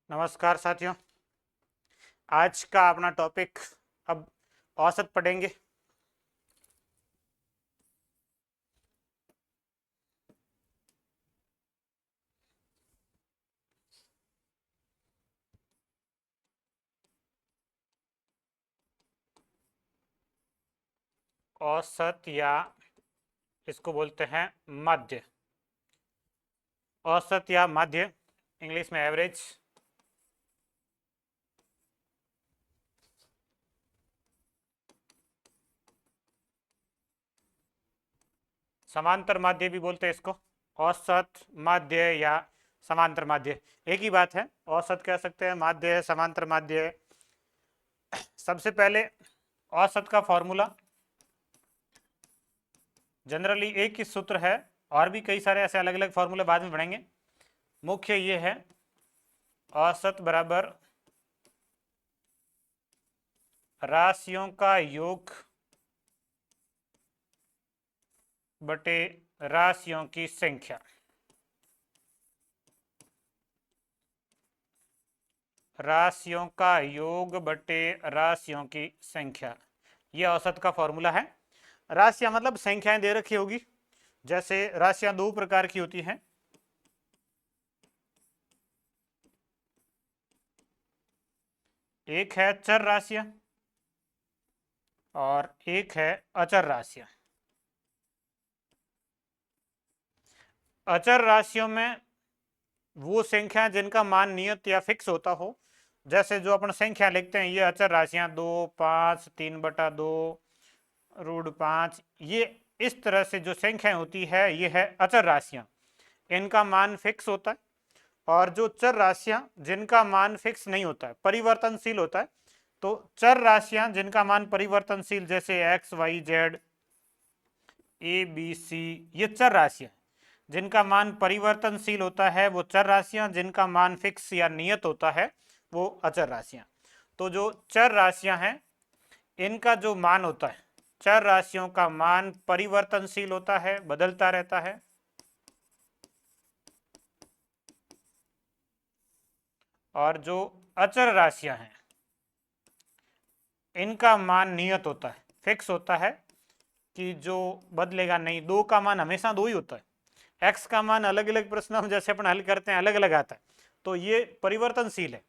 नमस्कार साथियों। आज का अपना टॉपिक अब औसत पढ़ेंगे। औसत या इसको बोलते हैं मध्य। औसत या मध्य, इंग्लिश में एवरेज। समांतर माध्य भी बोलते हैं इसको। औसत, माध्य या समांतर माध्य एक ही बात है। औसत कह सकते हैं, माध्य है, समांतर माध्य है। सबसे पहले औसत का फॉर्मूला जनरली एक ही सूत्र है, और भी कई सारे ऐसे अलग अलग फॉर्मूले बाद में पढ़ेंगे। मुख्य ये है, औसत बराबर राशियों का योग बटे राशियों की संख्या। राशियों का योग बटे राशियों की संख्या, यह औसत का फॉर्मूला है। राशियां मतलब संख्याएं दे रखी होगी। जैसे राशियां दो प्रकार की होती हैं, एक है चर राशियां और एक है अचर राशियां। अचर राशियों में वो संख्या जिनका मान नियत या फिक्स होता हो। जैसे जो अपन संख्या लिखते हैं, ये अचर राशियां 2, 5, 3/2, √5, ये इस तरह से जो संख्याएं होती है ये है अचर राशियां। इनका मान फिक्स होता है। और जो चर राशियां जिनका मान फिक्स नहीं होता है, परिवर्तनशील होता है, तो चर राशियां जिनका मान परिवर्तनशील, जैसे x, y, z, a, b, c, ये चर राशियां जिनका मान परिवर्तनशील होता है वो चर राशियां, जिनका मान फिक्स या नियत होता है वो अचर राशियां। तो जो चर राशियां हैं इनका जो मान होता है, चर राशियों का मान परिवर्तनशील होता है, बदलता रहता है। और जो अचर राशियां हैं इनका मान नियत होता है, फिक्स होता है, कि जो बदलेगा नहीं। दो का मान हमेशा दो ही होता है। एक्स का मान अलग अलग प्रश्नों में जैसे अपन हल करते हैं अलग अलग आता है, तो ये परिवर्तनशील है,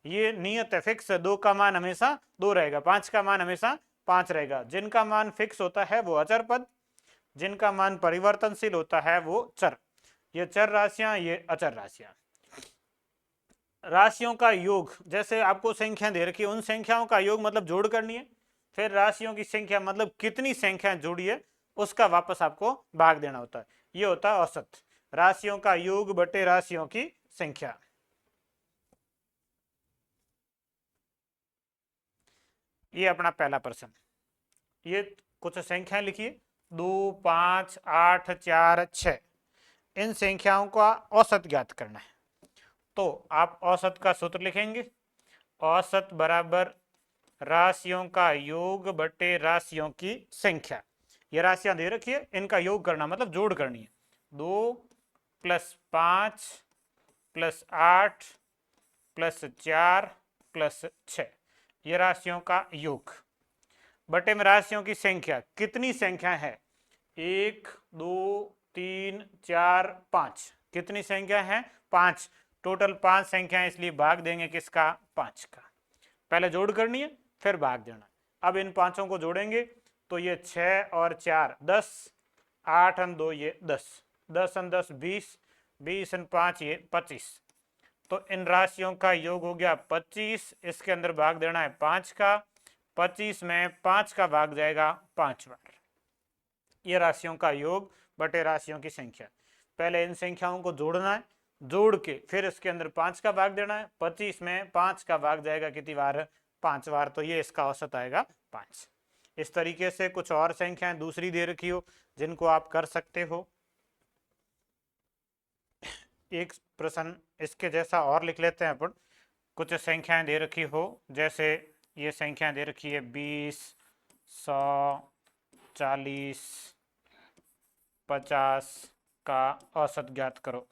ये नियत है, फिक्स है। दो का मान हमेशा दो रहेगा, पांच का मान हमेशा पांच रहेगा। जिनका मान फिक्स होता है वो अचर पद, जिनका मान परिवर्तनशील होता है वो चर। ये चर राशियां, ये अचर राशियां। राशियों का योग, जैसे आपको संख्या दे रखी है, उन संख्याओं का योग मतलब जोड़ करनी है। फिर राशियों की संख्या मतलब कितनी संख्या जोड़ी है उसका वापस आपको भाग देना होता है। ये होता है औसत, राशियों का योग बटे राशियों की संख्या। ये अपना पहला प्रश्न। ये कुछ संख्याएं लिखिए, 2, 5, 8, 4, 6। इन संख्याओं का औसत ज्ञात करना है। तो आप औसत का सूत्र लिखेंगे, औसत बराबर राशियों का योग बटे राशियों की संख्या। ये राशियां दे रखी है, इनका योग करना मतलब जोड़ करनी है। 2 + 5 + 8 + 4 + 6, ये राशियों का योग बटे में राशियों की संख्या। कितनी संख्या है? 1, 2, 3, 4, 5। कितनी संख्या है? 5। टोटल 5 संख्या, इसलिए भाग देंगे किसका? 5 का। पहले जोड़ करनी है फिर भाग देना। अब इन पांचों को जोड़ेंगे तो ये 6 और 4 10, 8 और 2 ये 10, 10 और 10 20, 20 और 5 ये 25। तो इन राशियों का योग हो गया 25। इसके अंदर भाग देना है 5 का। 25 में 5 का भाग जाएगा 5 बार। ये राशियों का योग बटे राशियों की संख्या। पहले इन संख्याओं को जोड़ना है, जोड़ के फिर इसके अंदर 5 का भाग देना है। 25 में 5 का भाग जाएगा कितनी बार? 5 बार। तो ये इसका औसत आएगा 5। इस तरीके से कुछ और संख्याएं दूसरी दे रखी हो जिनको आप कर सकते हो। एक प्रश्न इसके जैसा और लिख लेते हैं अपन। कुछ संख्याएं दे रखी हो, जैसे ये संख्या दे रखी है 20, 100, 40, 50 का औसत ज्ञात करो।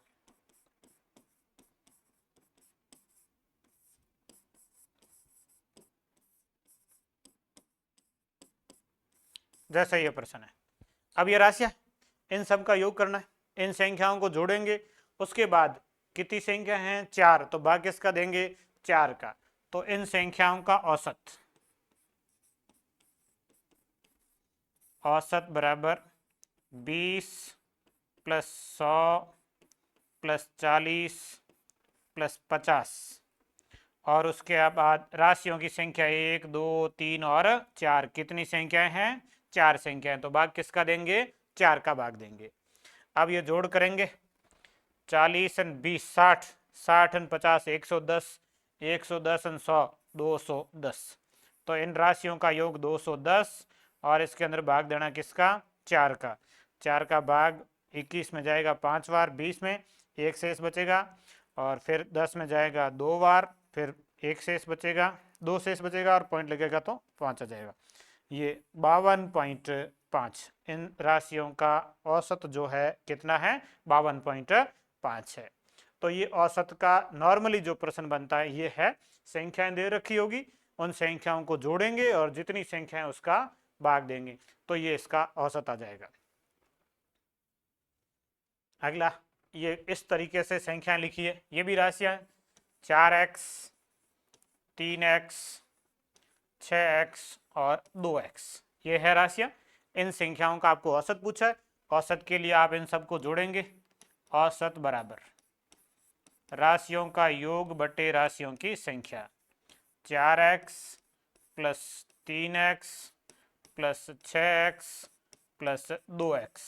जैसा ये प्रश्न है। अब ये राशियां, इन सब का योग करना है, इन संख्याओं को जोड़ेंगे, उसके बाद कितनी संख्या हैं, 4, तो भाग किसका देंगे, 4 का। तो इन संख्याओं का औसत, औसत बराबर 20 प्लस 100 प्लस 40 प्लस 50, और उसके बाद राशियों की संख्या 1 2 3 और 4, कितनी संख्याएं हैं, 4 संख्याएं, तो भाग किसका देंगे, 4 का भाग देंगे। अब ये जोड़ करेंगे, 40 और 20 60, 60 और 50 110, 110 और 100 210, तो इन राशियों का योग 210, और इसके अंदर भाग देना किसका, 4 का। 4 का भाग 21 में जाएगा 5 बार, 20 में एक शेष बचेगा, और फिर 10 में जाएगा 2 बार, फिर एक शेष बचेगा, 2 शेष बचेगा, और पॉइंट लगेगा तो 5 आ जाएगा। ये 52.5, इन राशियों का औसत जो है कितना है, 52.5 है। तो ये औसत का नॉर्मली जो प्रश्न बनता है ये है, संख्याएं दे रखी होगी, उन संख्याओं को जोड़ेंगे और जितनी संख्याएं उसका भाग देंगे, तो ये इसका औसत आ जाएगा। अगला, ये इस तरीके से संख्याएं लिखिए, ये भी राशियां, 4x 3x 6x और 2x, ये है राशियां। इन संख्याओं का आपको औसत पूछा है, औसत के लिए आप इन सबको जोड़ेंगे, औसत बराबर राशियों का योग बटे राशियों की संख्या, 4x plus 3x plus 6x plus 2x,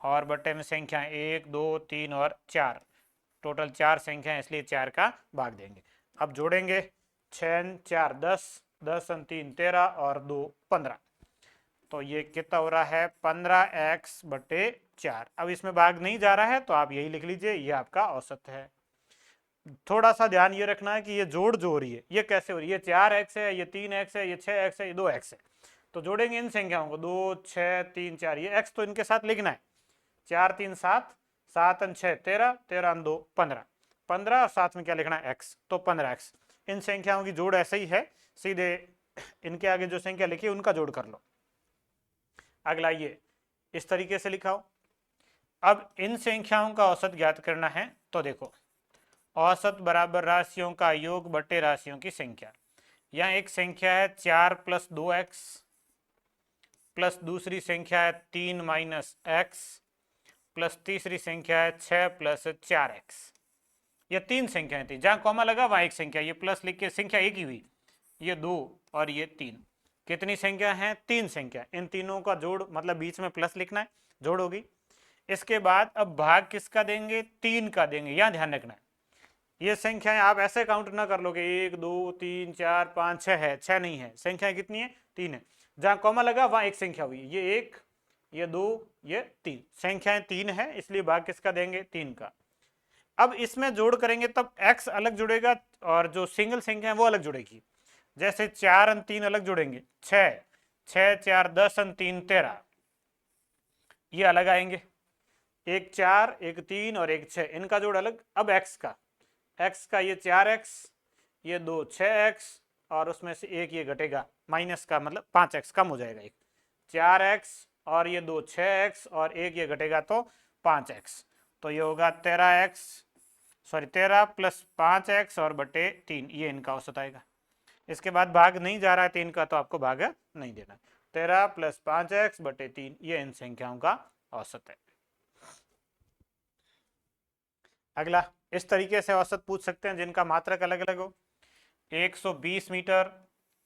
और बटे में संख्या 1 2 3 और 4, टोटल 4 संख्या, इसलिए 4 का भाग देंगे। अब जोड़ेंगे, 6 4 10, 10 3 13 और 2 15, तो ये कितना हो रहा है, 15x बटे 4। अब इसमें भाग नहीं जा रहा है तो आप यही लिख लीजिए, ये आपका औसत है। थोड़ा सा ध्यान ये रखना है कि ये जोड़ जो हो रही है ये कैसे हो रही है, ये 4x है, ये 3x है, ये 6x है, ये 2x है, तो जोड़ेंगे इन संख्याओं को, 2 6 3 4, ये x तो इनके साथ लिखना है, 4 3 7, 7 और 6 13, 13 और 2 15, 15 और साथ में क्या लिखना है, x, तो 15x। इन संख्याओं की जोड़ ऐसे ही है, सीधे इनके आगे जो संख्या लिखी उनका जोड़ कर लो। अगला ये इस तरीके से लिखाओ। अब इन संख्याओं का औसत ज्ञात करना है, तो देखो, औसत बराबर राशियों का योग बटे राशियों की संख्या। यहाँ एक संख्या है 4 प्लस 2x, प्लस दूसरी संख्या है 3 माइनस x, प्लस तीसरी संख्या है 6 प्लस 4x। ये 3 संख्याएं थी, जहां कॉमा लगा वहां एक संख्या, ये प्लस लिख के संख्या एक ही हुई, ये 2 और ये 3, कितनी संख्या है, 3 संख्या। इन तीनों का जोड़, मतलब बीच में प्लस लिखना है, जोड़ होगी। इसके बाद अब भाग किसका देंगे, 3 का देंगे। यहां ध्यान रखना है, ये संख्याएं आप ऐसे काउंट ना कर लोगे 1 2 3 4 5 6 है, 6 नहीं है, संख्याएं कितनी है, 3 है। जहां कॉमा लगा वहां एक संख्या हुई, ये 1 ये 2 ये 3, संख्याएं 3 है, इसलिए भाग किसका देंगे, 3 का। अब इसमें जोड़ करेंगे तब x अलग जुड़ेगा और जो सिंगल संख्या है वो अलग जुड़ेगी। जैसे 4 और 3 अलग जुड़ेंगे, 6 6 4 10 और 3 13, ये अलग आएंगे, एक 4 एक 3 और एक 6, इनका जोड़ अलग। अब x का ये 4x, ये 2 6x, और उसमें से एक ये घटेगा माइनस का, मतलब 5x कम हो जाएगा, एक 4x और ये 2 6x और एक ये घटेगा तो 5x, तो ये होगा 13 प्लस 5x और बटे 3, ये इनका औसत आएगा। इसके बाद भाग नहीं जा रहा है 3 का, तो आपको भाग नहीं देना, 13 प्लस 5x बटे 3, ये इन संख्याओं का औसत है। अगला, इस तरीके से औसत पूछ सकते हैं जिनका मात्रक अलग अलग हो, 120 मीटर,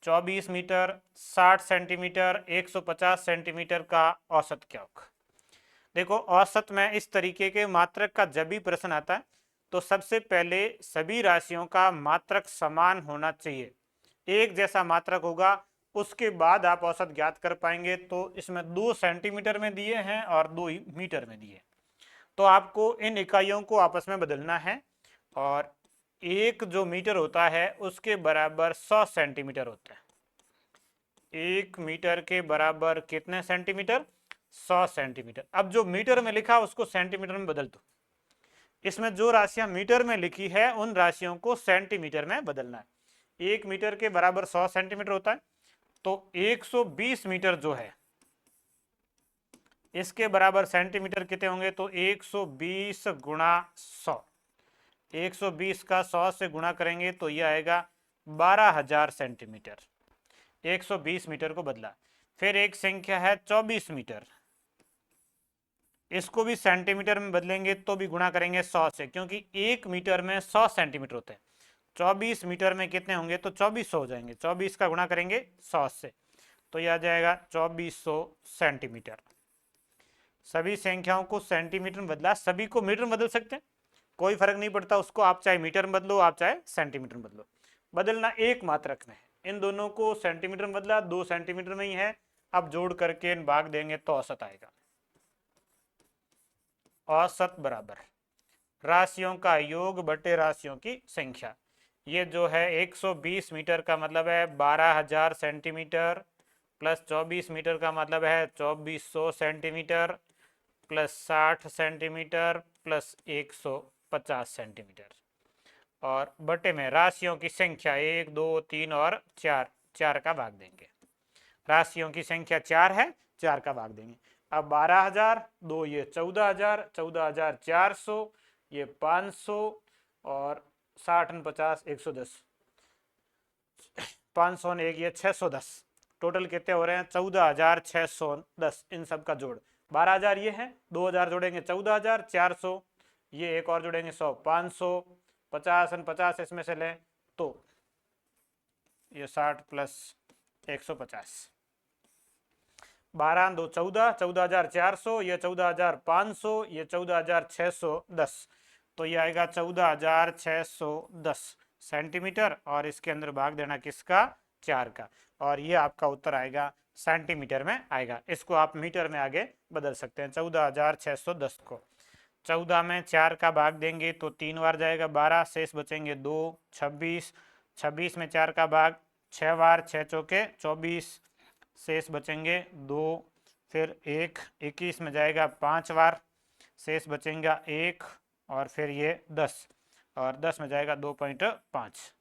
24 मीटर, 60 सेंटीमीटर, 150 सेंटीमीटर का औसत क्या होगा। देखो, औसत में इस तरीके के मात्रक का जब भी प्रश्न आता है तो सबसे पहले सभी राशियों का मात्रक समान होना चाहिए, एक जैसा मात्रक होगा, उसके बाद आप औसत ज्ञात कर पाएंगे। तो इसमें 2 सेंटीमीटर में दिए हैं और 2 मीटर में दिए, तो आपको इन इकाइयों को आपस में बदलना है, और एक जो मीटर होता है उसके बराबर 100 सेंटीमीटर होता है। 1 मीटर के बराबर कितने सेंटीमीटर, 100 सेंटीमीटर। अब जो मीटर में लिखा उसको सेंटीमीटर में बदल दो, इसमें जो राशियां मीटर में लिखी है उन राशियों को सेंटीमीटर में बदलना है। 1 मीटर के बराबर 100 सेंटीमीटर होता है, तो 120 मीटर जो है इसके बराबर सेंटीमीटर कितने होंगे? तो 120 गुणा 100, 120 का 100 से गुणा करेंगे तो ये आएगा 12,000 सेंटीमीटर। 120 मीटर को बदला। फिर एक संख्या है 24 मीटर, इसको भी सेंटीमीटर में बदलेंगे तो भी गुणा करेंगे 100 से, क्योंकि 1 मीटर में 100 सेंटीमीटर होते हैं। 24 मीटर में कितने होंगे? तो 2400 हो जाएंगे। 24 का गुणा करेंगे 100 से तो यह आ जाएगा 2400 सेंटीमीटर। सभी संख्याओं को सेंटीमीटर में बदला, सभी को मीटर में बदल सकते हैं, कोई फर्क नहीं पड़ता उसको, आप चाहे मीटर में बदलो, आप चाहे सेंटीमीटर में बदलो, बदलना एक मात्रक में है। इन दोनों को सेंटीमीटर में बदला, 2 सेंटीमीटर में ही है। अब जोड़ करके इन भाग देंगे तो औसत आएगा। औसत बराबर राशियों का योग बटे राशियों की संख्या। ये जो है 120 मीटर का मतलब है 12,000 सेंटीमीटर, प्लस 24 मीटर का मतलब है 2400 centimetre, plus 60 centimetre, plus 150 centimetre, और बटे में राशियों की संख्या 1, 2, 3 और 4, 4 का भाग देंगे। राशियों की संख्या 4 है, 4 का भाग देंगे। अब 12,000, 2 ये 14,000, 14,400, ये 500, और 60 और 50 110, 500 ने एक ये 610, टोटल कितने हो रहे हैं? 14,610। इन सब का जोड़ 12,000 ये है, 2,000 जोड़ेंगे 14,400, ये एक और जोड़ेंगे 100, 500, 50 और 50 इसमें से लें तो ये 60 प्लस 150, 12 2 14, 14,400, ये 14,500, ये 14,610, तो ये आएगा 14,610 सेंटीमीटर, और इसके अंदर भाग देना किसका? 4 का, और ये आपका उत्तर आएगा सेंटीमीटर में आएगा। इसको आप मीटर में आगे बदल सकते हैं। 14,610 को 14 में 4 का भाग देंगे तो 3 बार जाएगा 12, शेष बचेंगे 2, 26, 26 में 4 का भाग 6 बार, 6 चौके 24, शेष बचेंगे 2, फिर 1, 21 में जाएगा 5 बार, शेष बचेगा 1, और फिर ये 10, और 10 में जाएगा 2.5,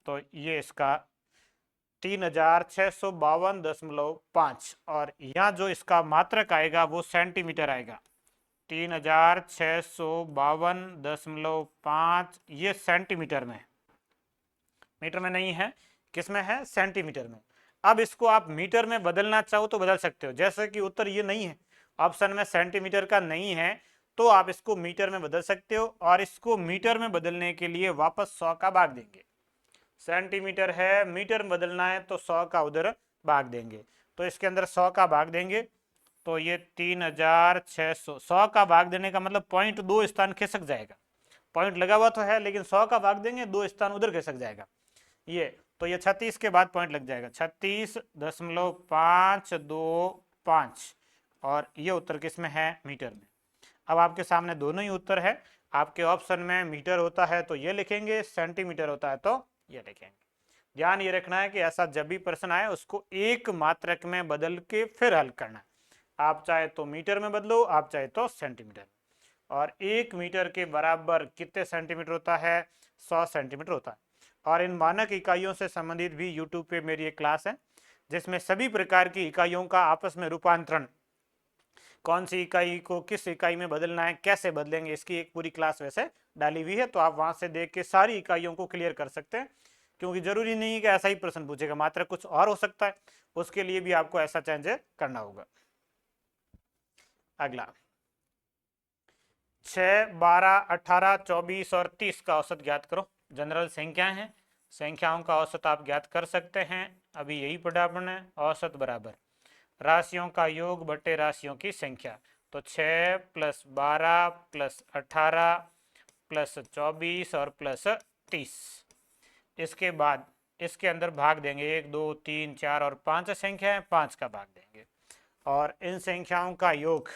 तो ये इसका 3,652.5, और यहाँ जो इसका मात्रक आएगा वो सेंटीमीटर आएगा। 3,652.5 ये सेंटीमीटर में, मीटर में नहीं है, किस में है? सेंटीमीटर में। अब इसको आप मीटर में बदलना चाहो तो बदल सकते हो, जैसे कि उत्तर ये नहीं है, ऑप्शन में सेंटीमीटर का नहीं है, तो आप इसको मीटर में बदल सकते हो, और इसको मीटर में बदलने के लिए वापस 100 का भाग देंगे। सेंटीमीटर है, मीटर में बदलना है तो 100 का उधर भाग देंगे, तो इसके अंदर 100 का भाग देंगे तो ये 3,600, 100 का भाग देने का मतलब 0.2 स्थान खिसक जाएगा, पॉइंट लगा हुआ तो है लेकिन 100 का भाग देंगे 2 स्थान उधर खिसक जाएगा, ये तो ये 36 के बाद पॉइंट लग जाएगा, 36.525, और ये उत्तर किस में है? मीटर में। अब आपके सामने दोनों ही उत्तर है, आपके ऑप्शन में मीटर होता है तो ये लिखेंगे, सेंटीमीटर होता है तो ये लिखेंगे। ध्यान ये रखना है कि ऐसा जब भी प्रश्न आए उसको एक मात्रक में बदल के फिर हल करना है। आप चाहे तो मीटर में बदलो, आप चाहे तो सेंटीमीटर, और 1 मीटर के बराबर कितने सेंटीमीटर होता है? 100 सेंटीमीटर होता है। और इन मानक इकाइयों से संबंधित भी यूट्यूब पे मेरी एक क्लास है जिसमें सभी प्रकार की इकाइयों का आपस में रूपांतरण, कौन सी इकाई को किस इकाई में बदलना है, कैसे बदलेंगे, इसकी एक पूरी क्लास वैसे डाली हुई है, तो आप वहां से देख के सारी इकाइयों को क्लियर कर सकते हैं, क्योंकि जरूरी नहीं है कि ऐसा ही प्रश्न पूछेगा, मात्र कुछ और हो सकता है, उसके लिए भी आपको ऐसा चेंज करना होगा। अगला 6, 12, 18, 24 और 30 का औसत ज्ञात करो। जनरल संख्याएं हैं, संख्याओं का औसत आप ज्ञात कर सकते हैं, अभी यही पढ़ा आपने। औसत बराबर राशियों का योग बटे राशियों की संख्या, तो 6 प्लस 12 प्लस 18 प्लस 24 और प्लस 30, इसके बाद इसके अंदर भाग देंगे 1, 2, 3, 4 और 5 संख्या है, 5 का भाग देंगे, और इन संख्याओं का योग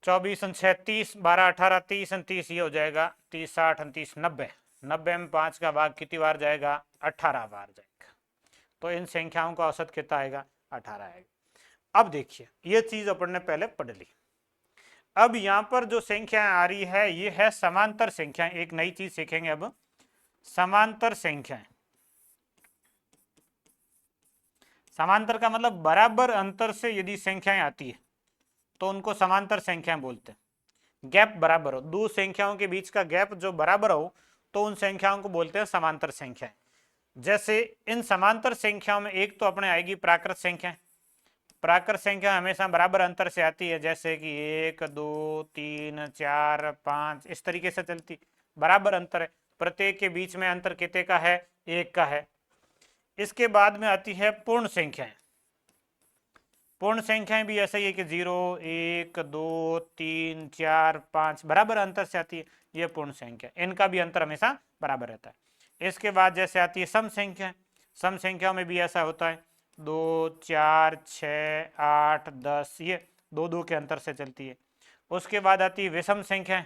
24 और 6 30, 12 18 30 और 30 ये हो जाएगा 30, 60 और 30 90, 90 में 5 का भाग कितनी बार जाएगा? 18 बार जाएगा, तो इन संख्याओं का औसत कितना आएगा? 18 आएगा। अब देखिए ये चीज अपन ने पहले पढ़ ली, अब यहां पर जो संख्याएं आ रही है ये है समांतर संख्याएं। एक नई चीज सीखेंगे अब, समांतर संख्याएं। समांतर का मतलब बराबर अंतर से यदि संख्याएं आती है तो उनको समांतर संख्याएं बोलते हैं। गैप बराबर हो, दो संख्याओं के बीच का गैप जो बराबर हो तो उन संख्याओं को बोलते हैं समांतर संख्याएं। जैसे इन समांतर संख्याओं में एक तो अपने आएगी प्राकृत संख्या। प्राकृत संख्या हमेशा बराबर अंतर से आती है, जैसे कि 1 2 3 4 5 इस तरीके से चलती, बराबर अंतर है। प्रत्येक के बीच में अंतर कितने का है? 1 का है। इसके बाद में आती है पूर्ण संख्याएं। पूर्ण संख्याएं भी ऐसा ही है कि 0 1 2 3 4 5 बराबर अंतर से आती है, ये पूर्ण संख्या, इनका भी अंतर हमेशा बराबर रहता है। इसके बाद जैसे आती है सम संख्या। सम संख्याओं में भी ऐसा होता है, 2 4 6 8 10, ये दो दो के अंतर से चलती है। उसके बाद आती है विषम संख्या।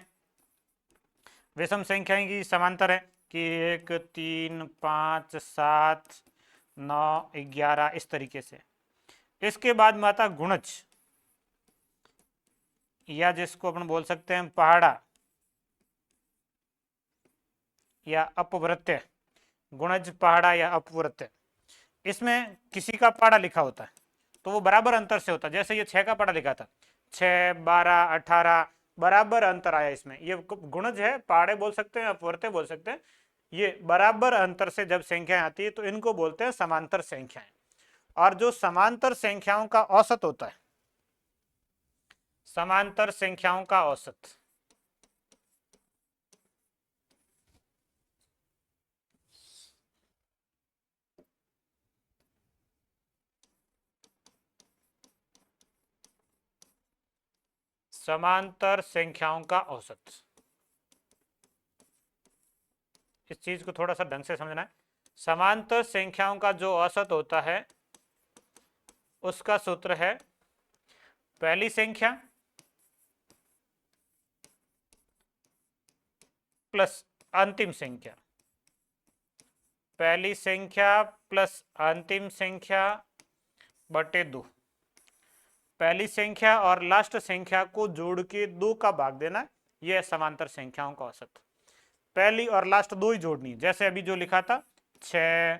विषम संख्याएं की समांतर है कि 1 3 5 7 9 11 इस तरीके से। इसके बाद में आता गुणज, या जिसको अपन बोल सकते हैं पहाड़ा या अपवृत्य। गुणज, पहाड़ा या अपवृत्य, इसमें किसी का पहाड़ा लिखा होता है तो वो बराबर अंतर से होता है। जैसे ये 6 का पहाड़ा लिखा था, 6 12 18 बराबर अंतर आया इसमें। ये गुणज है, पहाड़े बोल सकते हैं, अपवर्त्य बोल सकते हैं। ये बराबर अंतर से जब संख्याएं आती है तो इनको बोलते हैं समांतर संख्याएं। और जो समांतर संख्याओं का औसत होता है, समांतर संख्याओं का औसत, समांतर संख्याओं का औसत, इस चीज को थोड़ा सा ढंग से समझना है। समांतर संख्याओं का जो औसत होता है उसका सूत्र है पहली संख्या प्लस अंतिम संख्या। पहली संख्या प्लस अंतिम संख्या बटे 2। पहली संख्या और लास्ट संख्या को जोड़ के 2 का भाग देना, यह समांतर संख्याओं का औसत। पहली और लास्ट 2 ही जोड़नी, जैसे अभी जो लिखा था 6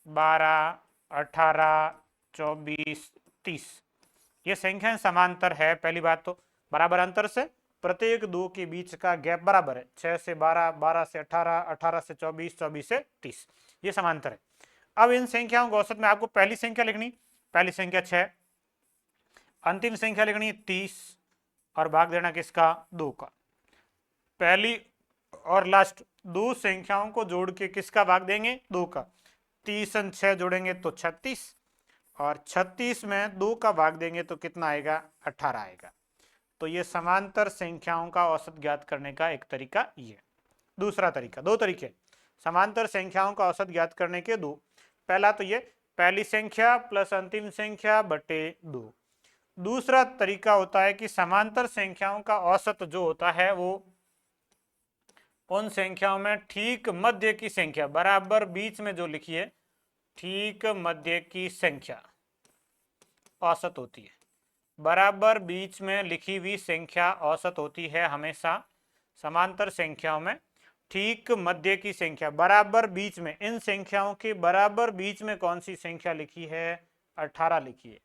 12 18 24 30, ये संख्याएं समांतर है। पहली बात तो बराबर अंतर से, प्रत्येक 2 के बीच का गैप बराबर है, 6 से 12 12 से 18 18 से 24 24 से 30, ये समांतर है। अब इन संख्याओं के औसत में आपको पहली संख्या लिखनी, पहली संख्या 6, अंतिम संख्या लिखनी 30 और भाग देना किसका? 2 का। पहली और लास्ट 2 संख्याओं को जोड़ के किसका भाग देंगे? 2 का। 30 और 6 जोड़ेंगे तो 36, और 36 में 2 का भाग देंगे तो कितना आएगा? 18 आएगा। तो ये समांतर संख्याओं का औसत ज्ञात करने का एक तरीका ये। दूसरा तरीका, 2 तरीके समांतर संख्याओं का औसत ज्ञात करने के 2। पहला तो ये पहली संख्या प्लस अंतिम संख्या बटे 2। दूसरा तरीका होता है कि समांतर संख्याओं का औसत जो होता है वो उन संख्याओं में ठीक मध्य की संख्या, बराबर बीच में जो लिखी है ठीक मध्य की संख्या औसत होती है। बराबर बीच में लिखी हुई संख्या औसत होती है हमेशा समांतर संख्याओं में। ठीक मध्य की संख्या बराबर बीच में, इन संख्याओं के बराबर बीच में कौन सी संख्या लिखी है? 18 लिखी है।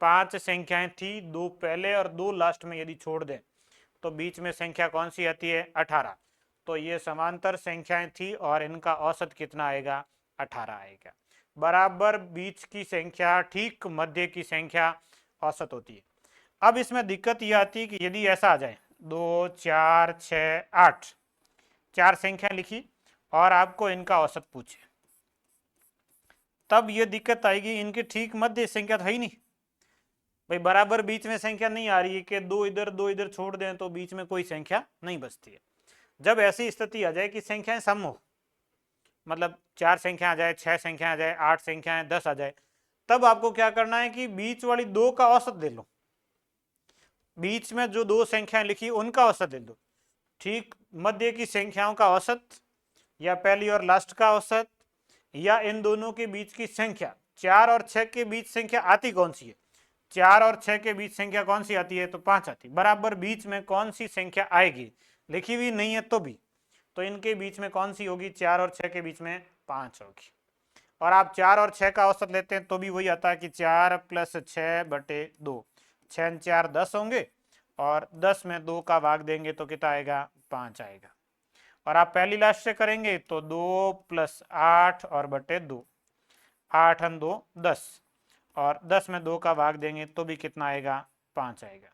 5 संख्याएं थी, 2 पहले और 2 लास्ट में यदि छोड़ दें तो बीच में संख्या कौन सी आती है? 18। तो ये समांतर संख्याएं थी और इनका औसत कितना आएगा? 18 आएगा। बराबर बीच की संख्या ठीक मध्य की संख्या औसत होती है। अब इसमें दिक्कत यह आती है कि यदि ऐसा आ जाए 2 4 6 8, 4 संख्या लिखी और आपको इनका औसत पूछे, तब यह दिक्कत आएगी, इनके ठीक मध्य संख्या तो है ही नहीं भाई, बराबर बीच में संख्या नहीं आ रही है कि 2 इधर छोड़ दें तो बीच में कोई संख्या नहीं बचती है। जब ऐसी स्थिति आ जाए कि संख्याएं सम हो, मतलब 4 संख्या आ जाए, 6 संख्या आ जाए, 8 संख्याएं 10 आ जाए, तब आपको क्या करना है कि बीच वाली 2 का औसत ले लो, बीच में जो 2 संख्याएं लिखी उनका औसत ले लो। ठीक मध्य की संख्याओं का औसत, या पहली और लास्ट का औसत, या इन दोनों के बीच की संख्या। 4 और 6 के बीच संख्या आती कौन सी है? 4 और 6 के बीच संख्या कौन सी आती है? तो 5 आती। बराबर बीच में कौन सी संख्या आएगी? लिखी हुई नहीं है तो भी, तो इनके बीच में कौन सी होगी? 4 और 6 के बीच में 5 होगी। और आप 4 और 6 का औसत लेते हैं तो भी वही आता है कि 4 + 6/2, 6 4 10 होंगे और 10 में 2 का भाग देंगे तो कितना आएगा, 5 आएगा। और आप पहली लास्ट से करेंगे तो 2 + 8 और बटे 2, 8 और 2 10 और 10 में 2 का भाग देंगे तो भी कितना आएगा, 5 आएगा।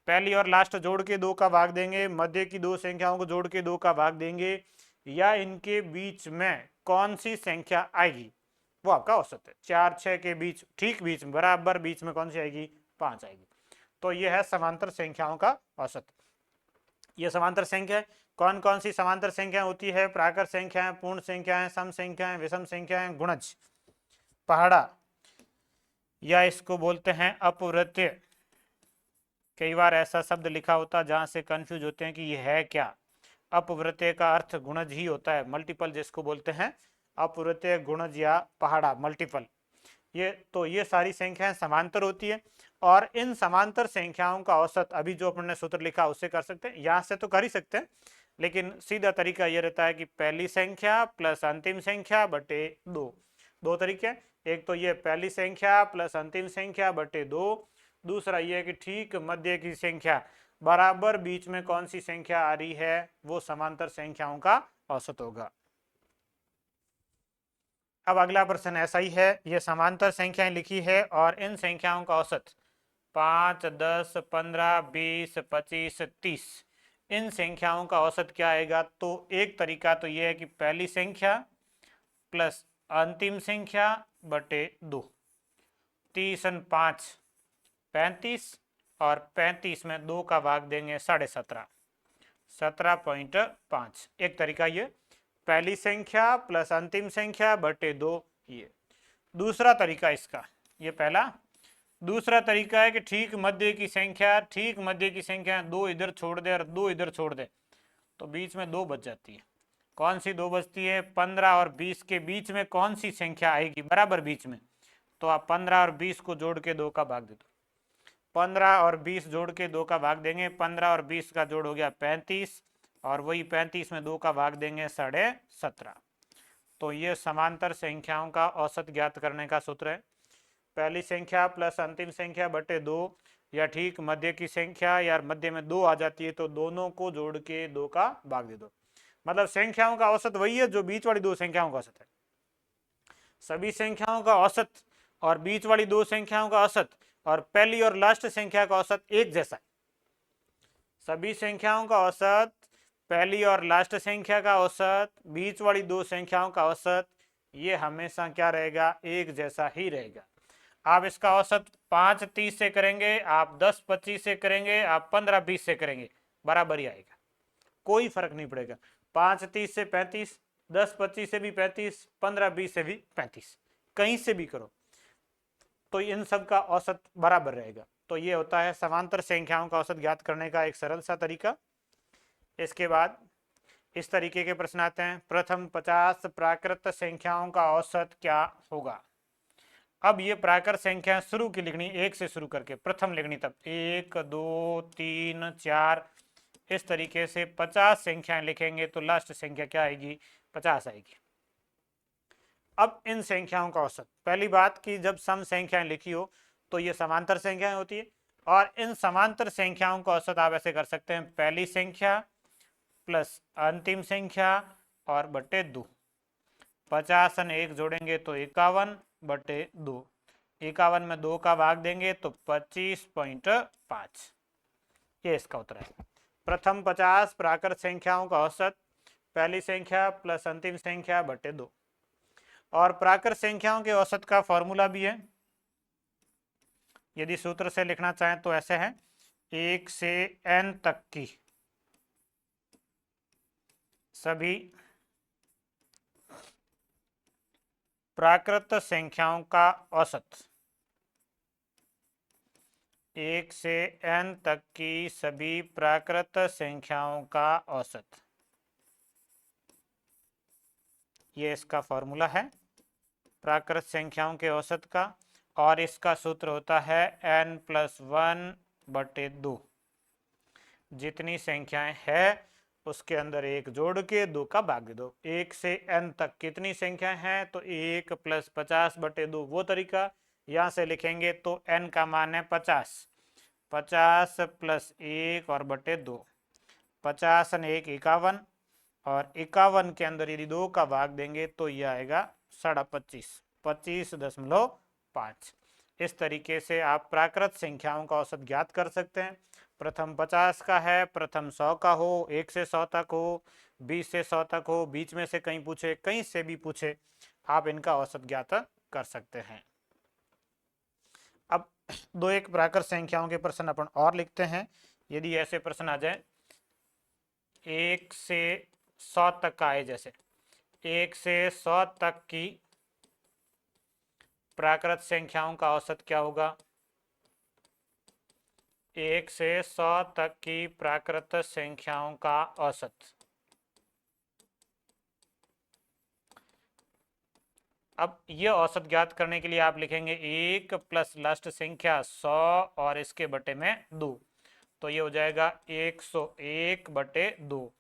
पहली और लास्ट जोड़ के 2 का भाग देंगे, मध्य की दो संख्याओं को जोड़ के 2 का भाग देंगे, या इनके बीच में कौन सी संख्या आएगी वो आपका औसत है। 4 6 के बीच, ठीक बीच में, बराबर बीच में कौन सी आएगी, 5 आएगी। तो यह है समांतर संख्याओं का औसत। ये समांतर संख्या है। कौन कौन सी समांतर संख्या होती है, प्राकृत संख्याएं, पूर्ण संख्याएं, सम संख्याएं, विषम संख्याएं, गुणज, पहाड़ा, या इसको बोलते हैं अपवृत्य। कई बार ऐसा शब्द लिखा होता है जहां से कंफ्यूज होते हैं कि ये है क्या। अपवृत्य का अर्थ गुणज ही होता है, मल्टीपल जिसको बोलते हैं, अपवृत्य, गुणज या पहाड़ा, मल्टीपल। ये सारी संख्याएं समांतर होती है और इन समांतर संख्याओं का औसत अभी जो अपने सूत्र लिखा उससे कर सकते हैं, यहां से तो कर ही सकते हैं, लेकिन सीधा तरीका यह रहता है कि पहली संख्या प्लस अंतिम संख्या बटे 2। दो तरीके, एक तो ये पहली संख्या प्लस अंतिम संख्या बटे 2, दूसरा यह कि ठीक मध्य की संख्या बराबर बीच में कौन सी संख्या आ रही है वो समांतर संख्याओं का औसत होगा। अब अगला प्रश्न ऐसा ही है, ये समांतर संख्याएं लिखी है और इन संख्याओं का औसत 5 10 15 20 25 30, इन संख्याओं का औसत क्या आएगा। तो एक तरीका तो यह है कि पहली संख्या प्लस अंतिम संख्या बटे 2, 30 और 5 35 और 35 में 2 का भाग देंगे 17.5, 17.5। एक तरीका ये पहली संख्या प्लस अंतिम संख्या बटे 2 ये। दूसरा तरीका इसका, ये पहला। दूसरा तरीका है कि ठीक मध्य की संख्या, ठीक मध्य की संख्या 2 इधर छोड़ दे और 2 इधर छोड़ दे तो बीच में 2 बच जाती है। कौन सी 2 बचती है, 15 और 20 के बीच में कौन सी संख्या आएगी बराबर बीच में, तो आप 15 और 20 को जोड़ के 2 का भाग दे दो। 15 और 20 जोड़ के 2 का भाग देंगे, 15 और 20 का जोड़ हो गया 35 और वही 35 में 2 का भाग देंगे 17.5। तो ये समांतर संख्याओं का औसत ज्ञात करने का सूत्र है। पहली संख्या प्लस अंतिम संख्या बटे 2, या ठीक मध्य की संख्या या मध्य में 2 आ जाती है तो दोनों को जोड़ के 2 का भाग दे दो। मतलब संख्याओं का औसत वही है जो बीच वाली दो संख्याओं का औसत है। सभी संख्याओं का औसत और बीच वाली दो संख्याओं का औसत और पहली और लास्ट संख्या का औसत एक जैसा है। सभी संख्याओं का औसत, पहली और लास्ट संख्या का औसत, बीच वाली दो संख्याओं का औसत, ये हमेशा क्या रहेगा, एक जैसा ही रहेगा। आप इसका औसत 5 30 से करेंगे, आप 10 25 से करेंगे, आप 15 20 से करेंगे, बराबर ही आएगा, कोई फर्क नहीं पड़ेगा। 5 30 से 35, 10 25 से भी 35, 15 20 से भी 35, कहीं से भी करो तो इन सब का औसत बराबर रहेगा। तो ये होता है समांतर संख्याओं का औसत ज्ञात करने का एक सरल सा तरीका। इसके बाद इस तरीके के प्रश्न आते हैं, प्रथम 50 प्राकृत संख्याओं का औसत क्या होगा। अब ये प्राकृत संख्या शुरू की लिखनी, एक से शुरू करके प्रथम लिखनी, तब 1 2 3 4 इस तरीके से 50 संख्याएं लिखेंगे तो लास्ट संख्या क्या आएगी, 50 आएगी। अब इन संख्याओं का औसत, पहली बात कि जब सम संख्याएं लिखी हो तो ये समांतर संख्याएं होती है और इन समांतर संख्याओं का औसत आप ऐसे कर सकते हैं, पहली संख्या प्लस अंतिम संख्या और बटे 2। 50 और 1 जोड़ेंगे तो 51 बटे 2, 51 में 2 का भाग देंगे तो 25.5। ये इसका उत्तर है। प्रथम 50 प्राकृत संख्याओं का औसत, पहली संख्या प्लस अंतिम संख्या बटे 2। और प्राकृत संख्याओं के औसत का फॉर्मूला भी है, यदि सूत्र से लिखना चाहें तो ऐसे है, 1 से n तक की सभी प्राकृत संख्याओं का औसत, 1 से n तक की सभी प्राकृत संख्याओं का औसत, ये इसका फॉर्मूला है प्राकृत संख्याओं के औसत का। और इसका सूत्र होता है n+1/2। जितनी संख्याएं हैं उसके अंदर एक जोड़ के 2 का भाग दे दो। 1 से n तक कितनी संख्या है, तो 1 + 50/2 वो तरीका। यहाँ से लिखेंगे तो n का मान है 50, 50 + 1 और बटे 2, 50 और 1 51, और 51 के अंदर यदि 2 का भाग देंगे तो यह आएगा 25.5, 25.5। इस तरीके से आप प्राकृत संख्याओं का औसत ज्ञात कर सकते हैं। प्रथम 50 का है, प्रथम 100 का हो, 1 से 100 तक हो, 20 से 100 तक हो, बीच में से कहीं पूछे, कहीं से भी पूछे, आप इनका औसत ज्ञात कर सकते हैं। अब दो एक प्राकृत संख्याओं के प्रश्न अपन और लिखते हैं। यदि ऐसे प्रश्न आ जाए 1 से 100 तक का है, जैसे 1 से 100 तक की प्राकृत संख्याओं का औसत क्या होगा, 1 से 100 तक की प्राकृत संख्याओं का औसत। अब यह औसत ज्ञात करने के लिए आप लिखेंगे 1 प्लस लास्ट संख्या 100 और इसके बटे में 2, तो ये हो जाएगा 101/2,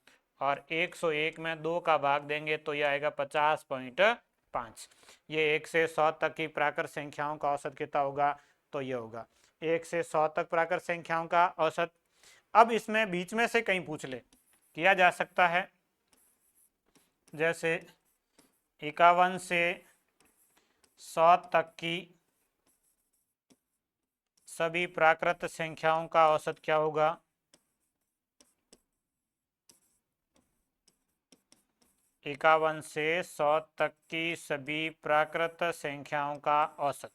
और 101 में 2 का भाग देंगे तो यह आएगा 50.5। ये 1 से 100 तक की प्राकृत संख्याओं का औसत कितना होगा, तो यह होगा 1 से 100 तक प्राकृत संख्याओं का औसत। अब इसमें बीच में से कहीं पूछ ले, किया जा सकता है, जैसे 51 से 100 तक की सभी प्राकृत संख्याओं का औसत क्या होगा, 51 से 100 तक की सभी प्राकृत संख्याओं का औसत।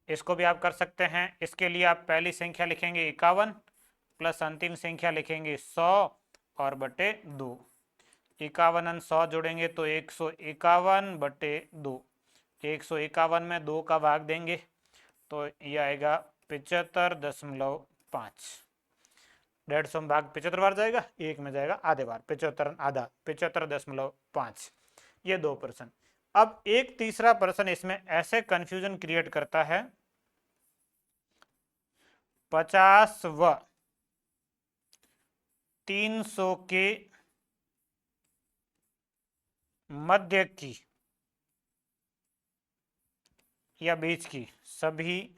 इसको भी आप कर सकते हैं। इसके लिए आप पहली संख्या लिखेंगे 51 प्लस अंतिम संख्या लिखेंगे 100 और बटे 2। 51 और 100 जोड़ेंगे तो 151/2। 151 में 2 का भाग देंगे तो यह आएगा 75.5। 150 में भाग 75 बार जाएगा, एक में जाएगा आधे बार, 75 आधा, 75.5। ये 2 प्रश्न। अब एक तीसरा प्रश्न इसमें ऐसे कंफ्यूजन क्रिएट करता है, 50 व 300 के मध्य की या बीच की सभी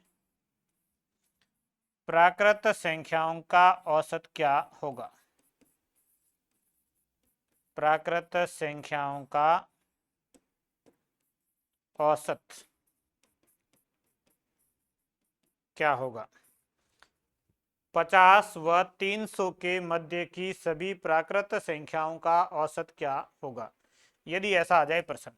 प्राकृत संख्याओं का औसत क्या होगा। प्राकृत संख्याओं का औसत क्या होगा। 50 व 300 के मध्य की सभी प्राकृत संख्याओं का औसत क्या होगा, यदि ऐसा आ जाए प्रश्न।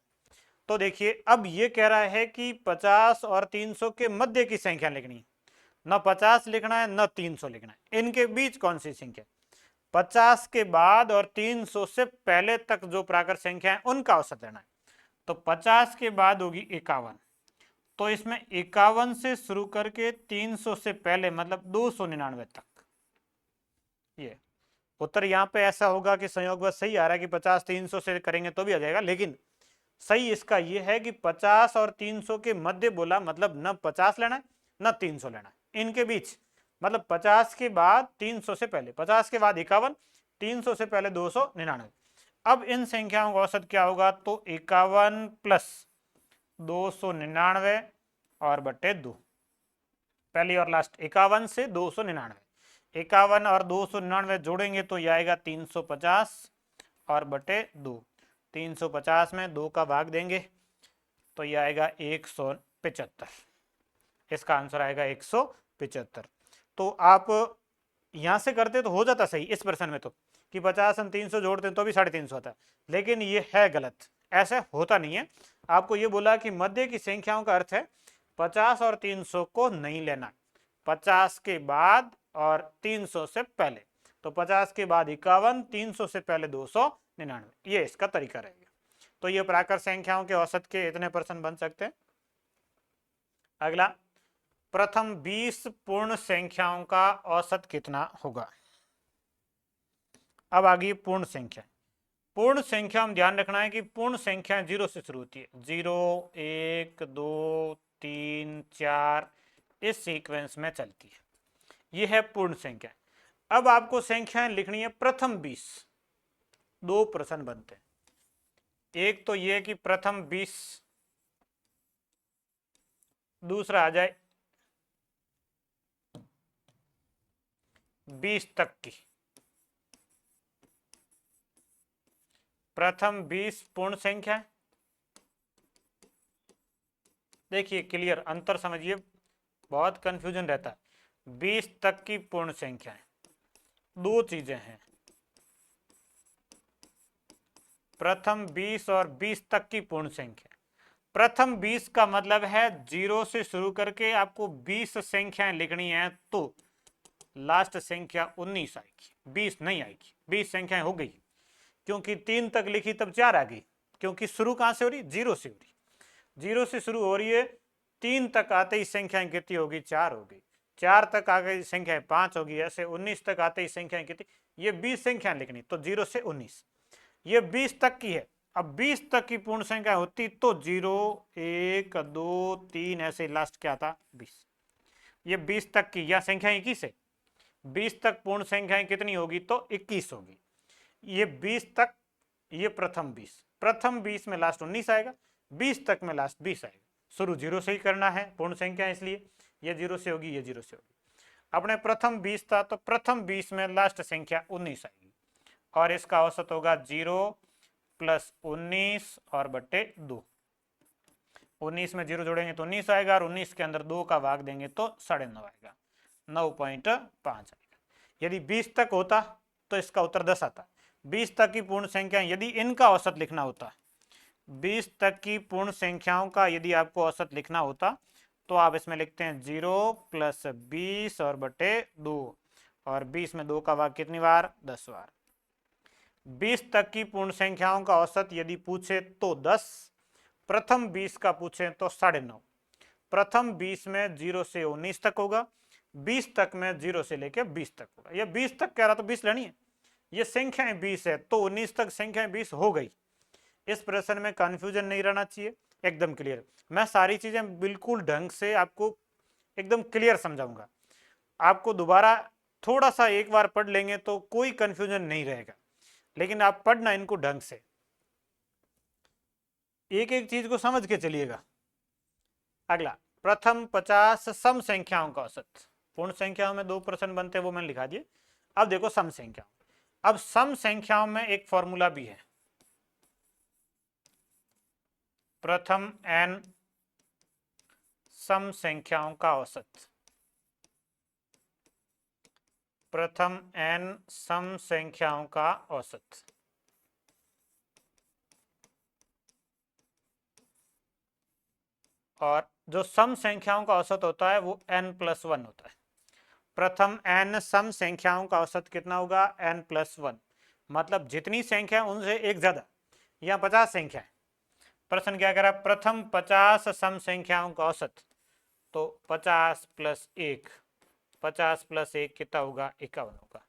तो देखिए, अब ये कह रहा है कि 50 और 300 के मध्य की संख्या लिखनी है, न 50 लिखना है न 300 लिखना है, इनके बीच कौन सी संख्या, 50 के बाद और 300 से पहले तक जो प्राकृत संख्या है उनका औसत लेना है। तो 50 के बाद होगी 51, तो इसमें 51 से शुरू करके 300 से पहले मतलब 299 तक। ये उत्तर यहाँ पे ऐसा होगा कि संयोगवश सही आ रहा है कि 50 300 से करेंगे तो भी आ जाएगा, लेकिन सही इसका ये है कि 50 और 300 के मध्य बोला, मतलब न 50 लेना है न 300 लेना है, इनके बीच मतलब 50 के बाद 300 से पहले, 50 के बाद 51, 300 से पहले 299। अब इन संख्याओं का औसत क्या होगा, तो 51 प्लस 299 और बटे 2, पहली और लास्ट 51 से 299, 51 और 299 जोड़ेंगे तो यह आएगा 350 और बटे 2। 350 में 2 का भाग देंगे तो यह आएगा 175। इसका आंसर आएगा 175। तो आप यहां से करते तो हो जाता सही इस प्रश्न में, तो कि 50 और 300 जोड़ते तो भी 350 आता, लेकिन ये है गलत, ऐसे होता नहीं है। आपको ये बोला कि मध्य की संख्याओं का अर्थ है 50 और 300 को नहीं लेना, 50 के बाद और 300 से पहले, तो 50 के बाद 51, 300 से पहले 299, ये इसका तरीका रहेगा। तो ये प्राकृत संख्याओं के औसत के इतने प्रश्न बन सकते हैं। अगला, प्रथम 20 पूर्ण संख्याओं का औसत कितना होगा। अब आ गई पूर्ण संख्या। पूर्ण संख्या में ध्यान रखना है कि पूर्ण संख्या 0 से शुरू होती है, 0 1 2 3 4 इस सीक्वेंस में चलती है। ये है पूर्ण संख्या। अब आपको संख्याएं लिखनी है प्रथम 20। दो प्रश्न बनते हैं, एक तो ये कि प्रथम 20, दूसरा आ जाए 20 तक की। प्रथम 20 पूर्ण संख्या है। देखिए क्लियर अंतर समझिए, बहुत कंफ्यूजन रहता है। 20 तक की पूर्ण संख्या है, दो चीजें हैं, प्रथम 20 और 20 तक की पूर्ण संख्या। प्रथम 20 का मतलब है 0 से शुरू करके आपको 20 संख्याएं लिखनी है, तो लास्ट संख्या 19 आएगी, 20 नहीं आएगी। 20 संख्याएं हो गई, क्योंकि 3 तक लिखी तब 4 आ गई, क्योंकि शुरू कहां से हो रही, 0 से हो रही। 0 से शुरू हो रही है, 3 तक आते ही संख्याएं कितनी होगी, 4 होगी। 4 तक आ गई संख्याएं 5 होगी, ऐसे 19 तक आते ही संख्याएं कितनी, ये 20 संख्याएं लिखनी, तो 0 से 19। ये 20 तक की है। अब 20 तक की पूर्ण संख्या होती तो 0 1 2 3 ऐसे लास्ट क्या था, 20। ये 20 तक की यह संख्या 21 है। 20 तक पूर्ण संख्याएं कितनी होगी, तो 21 होगी। ये 20 तक, ये प्रथम 20, प्रथम 20 में लास्ट 19 आएगा, 20 तक में लास्ट 20 आएगा। शुरू 0 से ही करना है, पूर्ण संख्या इसलिए ये 0 से होगी, ये 0 से होगी। अपने प्रथम 20 था, तो प्रथम 20 में लास्ट संख्या 19 आएगी, और इसका औसत होगा 0 प्लस 19 और बट्टे 2। 19 में 0 जोड़ेंगे तो 19 आएगा, और 19 के अंदर 2 का भाग देंगे तो 9.5 आएगा, 9.5 आएगा। यदि 20 तक होता तो इसका उत्तर 10 आता। 20 तक की पूर्ण संख्या, यदि इनका औसत लिखना होता, 20 तक की पूर्ण संख्याओं का यदि आपको औसत लिखना होता, तो आप इसमें लिखते हैं 0 प्लस 20 और बटे 2, और 20 में 2 का भाग कितनी बार, 10 बार। 20 तक की पूर्ण संख्याओं का औसत यदि पूछे तो 10, प्रथम 20 का पूछे तो 9.5। प्रथम 20 में 0 से 19 तक होगा, 20 तक में 0 से लेकर 20 तक होगा। ये 20 तक कह रहा तो 20 लेनी है, ये संख्याएं 20 है, तो 19 तक संख्याएं 20 हो गई। इस प्रश्न में कंफ्यूजन नहीं रहना चाहिए, एकदम क्लियर। मैं सारी चीजें बिल्कुल ढंग से आपको एकदम क्लियर समझाऊंगा। आपको दोबारा थोड़ा सा एक बार पढ़ लेंगे तो कोई कंफ्यूजन नहीं रहेगा, लेकिन आप पढ़ना इनको ढंग से, एक एक चीज को समझ के चलिएगा। अगला, प्रथम 50 सम संख्याओं का औसत। पूर्ण संख्याओं में 2 प्रश्न बनते हैं, वो मैंने लिखा दिए। अब देखो सम संख्याओं, अब सम संख्याओं में एक फॉर्मूला भी है, प्रथम n सम संख्याओं का औसत। प्रथम n सम संख्याओं का औसत, और जो सम संख्याओं का औसत होता है वो n+1 होता है। प्रथम n सम संख्याओं का औसत कितना होगा, n+1, मतलब जितनी संख्या उनसे एक ज्यादा। यहाँ 50 संख्या है, प्रश्न क्या करा, प्रथम 50 सम संख्याओं का औसत, तो 50 + 1, 50 + 1 कितना होगा, 51 होगा।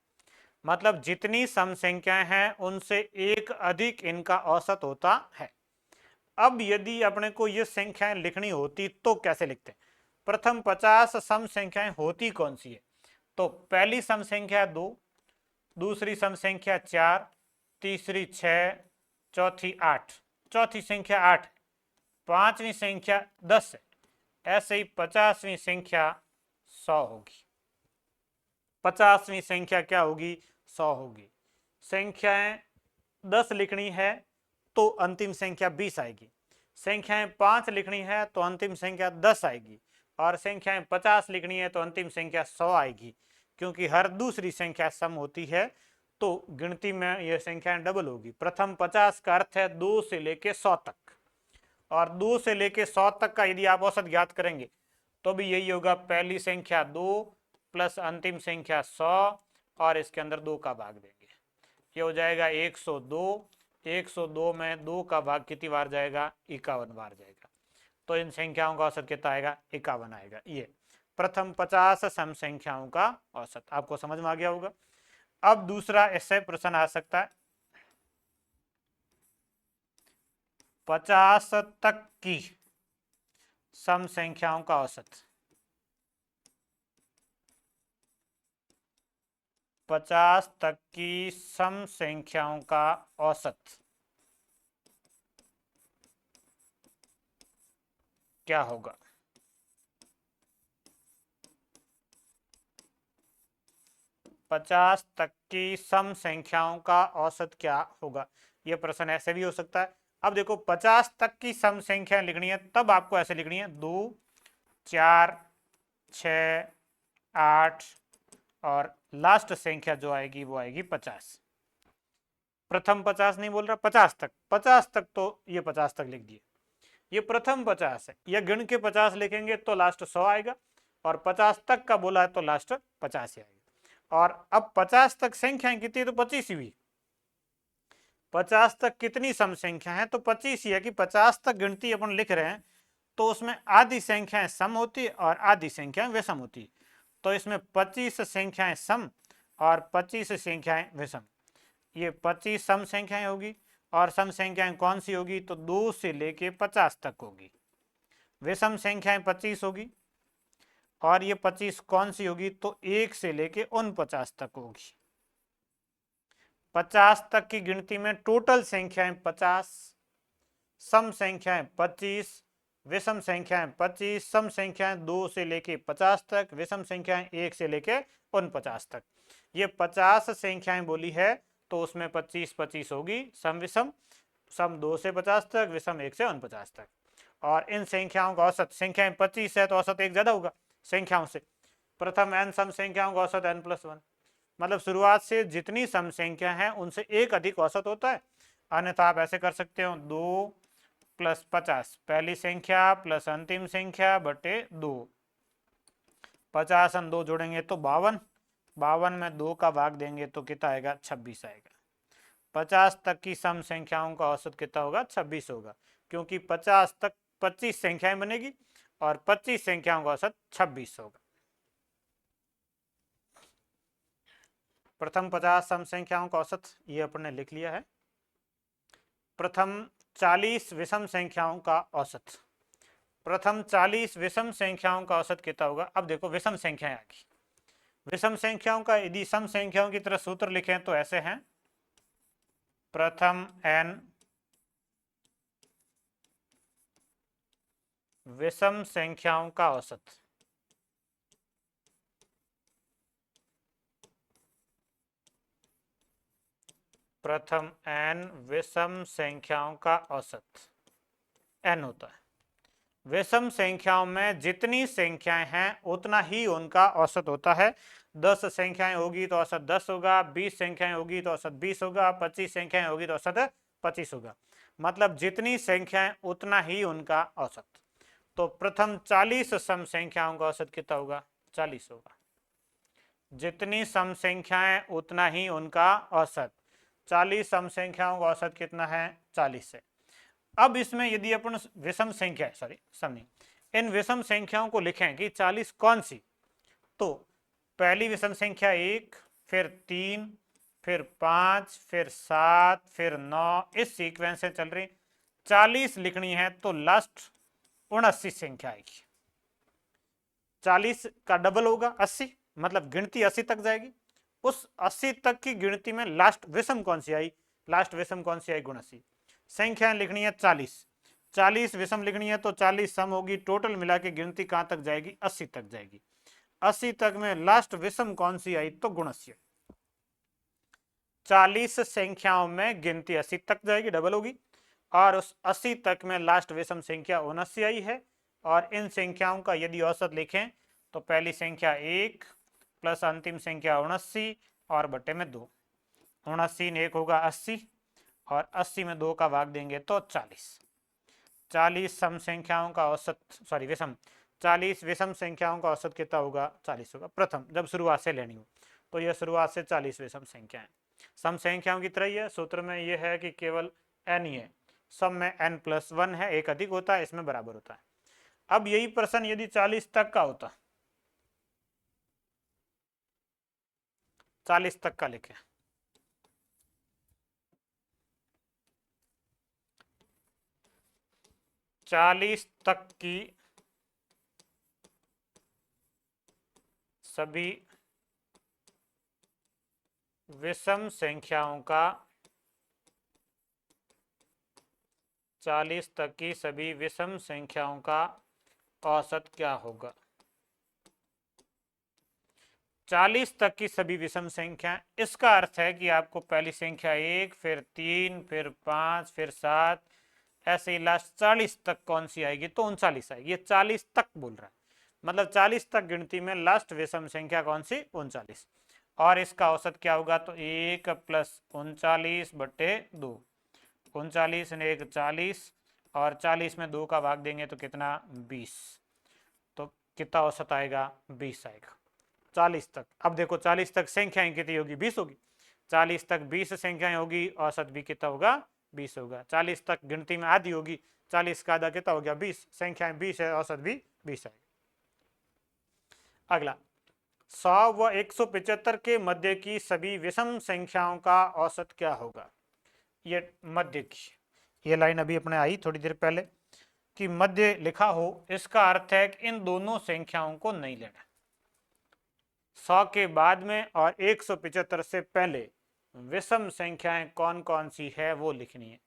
मतलब जितनी सम संख्याएं हैं उनसे एक अधिक इनका औसत होता है। अब यदि अपने को ये संख्याएं लिखनी होती तो कैसे लिखते हैं। प्रथम 50 सम संख्याएं होती कौन सी है, तो पहली सम संख्या 2, दूसरी सम संख्या 4, तीसरी 6, चौथी 8, चौथी संख्या 8, पांचवी संख्या 10 है, ऐसे ही 50वीं संख्या 100 होगी। 50वीं संख्या क्या होगी, 100 होगी। संख्याएं 10 लिखनी है तो अंतिम संख्या 20 आएगी, संख्याएं 5 लिखनी है तो अंतिम संख्या 10 आएगी, और संख्याएं 50 लिखनी है तो अंतिम संख्या 100 आएगी। क्योंकि हर दूसरी संख्या सम होती है, तो गिनती में यह संख्याएं डबल होगी। प्रथम 50 का अर्थ है 2 से लेके 100 तक, और 2 से लेके 100 तक का यदि आप औसत ज्ञात करेंगे तो भी यही होगा, पहली संख्या 2 प्लस अंतिम संख्या 100, और इसके अंदर 2 का भाग देंगे, ये हो जाएगा 102। 102 में 2 का भाग कितनी बार जाएगा, 51 बार जाएगा। तो इन संख्याओं का औसत कितना आएगा, 51 आएगा। ये प्रथम 50 सम संख्याओं का औसत आपको समझ में आ गया होगा। अब दूसरा ऐसे प्रश्न आ सकता है, 50 तक की सम संख्याओं का औसत। 50 तक की सम संख्याओं का औसत क्या होगा? 50 तक की सम संख्याओं का औसत क्या होगा? यह प्रश्न ऐसे भी हो सकता है। अब देखो 50 तक की सम संख्या लिखनी है तब आपको ऐसे लिखनी है 2 4 6 8 और लास्ट संख्या जो आएगी वो आएगी 50। प्रथम 50 नहीं बोल रहा, 50 तक, 50 तक तो ये 50 तक लिख दिए। ये प्रथम 50 है, यह गिण के 50 लिखेंगे तो लास्ट 100 आएगा और 50 तक का बोला है तो लास्ट 50 ही आएगा। और अब 50 तक संख्याएं कितनी, तो 25 ही हुई। 50 तक कितनी सम संख्या है, तो 25 ही है कि 50 तक गिनती अपन लिख रहे हैं तो उसमें आधी संख्याएं सम होती और आधी संख्याएं विषम होती। तो इसमें 25 संख्याएं सम और 25 संख्याएं विषम। ये 25 सम संख्याएं होगी और सम संख्याएं कौन सी होगी, तो 2 से लेके 50 तक होगी। विषम संख्याएं 25 होगी और ये 25 कौन सी होगी, तो 1 से लेके 49 तक होगी। 50 तक की गिनती में टोटल संख्याएं 50, सम संख्याएं 25, विषम संख्याएं 25, सम संख्याएं 2 से लेके 50 तक, विषम संख्याएं 1 से लेके 49 तक। ये 50 संख्याएं बोली है तो उसमें 25 25 होगी सम विषम, सम 2 से 50 तक, विषम 1 से 49 तक। और इन संख्याओं का औसत, संख्याएं 25 है तो औसत 1 ज्यादा होगा संख्याओं से। प्रथम n सम संख्याओं का औसत n+1, मतलब शुरुआत से जितनी सम संख्या है उनसे एक अधिक औसत होता है। अन्यथा आप ऐसे कर सकते हो 2 + 50 पहली संख्या प्लस अंतिम संख्या बटे 2। 50 और 2 जोड़ेंगे तो 52, 52 में 2 का भाग देंगे तो कितना आएगा, 26 आएगा। 50 तक की सम संख्याओं का औसत कितना होगा, 26 होगा, क्योंकि 50 तक 25 संख्याएं बनेगी और 25 संख्याओं का औसत 26 होगा। प्रथम 50 सम संख्याओं का औसत ये अपन ने लिख लिया है। प्रथम 40 विषम संख्याओं का औसत, प्रथम 40 विषम संख्याओं का औसत कितना होगा। अब देखो विषम संख्याएं आ गई, विषम संख्याओं का यदि सम संख्याओं की तरह सूत्र लिखें तो ऐसे हैं, प्रथम n विषम संख्याओं का औसत, प्रथम n विषम संख्याओं का औसत n होता है। विषम संख्याओं में जितनी संख्याएं हैं उतना ही उनका औसत होता है। 10 संख्याएं होगी तो औसत 10 होगा, 20 संख्याएं होगी तो औसत 20 होगा, 25 संख्याएं होगी तो औसत 25 होगा। मतलब जितनी संख्याएं उतना ही उनका औसत। तो प्रथम 40 सम संख्याओं का औसत कितना होगा, 40 होगा। जितनी सम संख्याएं उतना ही उनका औसत, 40 सम संख्याओं का औसत कितना है, 40 है। अब इसमें यदि अपन विषम संख्या, सॉरी सम नहीं, इन विषम संख्याओं को लिखें कि 40 कौन सी, तो पहली विषम संख्या 1, फिर 3, फिर 5, फिर 7, फिर 9, इस सीक्वेंस से चल रही। 40 लिखनी है तो लास्ट 79 संख्या आएगी। 40 का डबल होगा 80, मतलब गिनती 80 तक जाएगी। उस 80 तक की गिनती में लास्ट विषम कौन सी आई, लास्ट विषम कौन सी आई, गुण 80। संख्याएं लिखनी है 40, 40 विषम लिखनी है तो 40 सम होगी। टोटल मिला के गिनती कहां तक जाएगी, 80 तक जाएगी। 80 तक में लास्ट विषम कौन सी आई, तो गुण 80। 40 संख्याओं में गिनती 80 तक जाएगी, डबल होगी, और उस 80 तक में लास्ट विषम संख्या 79 आई है। और इन संख्याओं का यदि औसत लिखें तो पहली संख्या 1 प्लस अंतिम संख्या 79 और बटे में 2। 79 ने 1 होगा 80 और 80 में 2 का भाग देंगे तो 40। 40 सम संख्याओं का औसत, सॉरी विषम, 40 विषम संख्याओं का औसत कितना होगा, 40 होगा। प्रथम जब शुरुआत से लेनी हो तो यह शुरुआत से 40 विषम संख्याएं। सम संख्याओं की तरह ही है, सूत्र में यह है कि केवल n ही है, सब में n+1 है, एक अधिक होता है, इसमें बराबर होता है। अब यही प्रश्न यदि 40 तक का होता, 40 तक का लिखें, 40 तक की सभी विषम संख्याओं का 40 तक की सभी विषम संख्याओं का औसत क्या होगा। 40 तक की सभी विषम संख्या, इसका अर्थ है कि आपको पहली संख्या 1, फिर 3, फिर 5, फिर 7, ऐसे ही लास्ट 40 तक कौन सी आएगी, तो 39 आएगी। ये 40 तक बोल रहा है, मतलब 40 तक गिनती में लास्ट विषम संख्या कौन सी, 39। और इसका औसत क्या होगा, तो 1 प्लस 39/2, 39 ने 1 40, और 40 में 2 का भाग देंगे तो कितना, 20। तो कितना औसत आएगा, 20 आएगा 40 तक। अब देखो 40 तक संख्याएं कितनी होगी, 20 होगी। 40 तक 20 संख्याएं होगी, औसत भी कितना होगा, 20 होगा। 40 तक गिनती में आधी होगी, 40 का आधा कितना हो गया, 20। संख्याएं 20 है, औसत भी 20 आएगा। अगला, 100 व 175 के मध्य की सभी विषम संख्याओं का औसत क्या होगा। ये मध्य की, ये लाइन अभी अपने आई थोड़ी देर पहले कि मध्य लिखा हो, इसका अर्थ है कि इन दोनों संख्याओं को नहीं लेना। 100 के बाद में और 175 से पहले विषम संख्याएं कौन कौन सी है वो लिखनी है।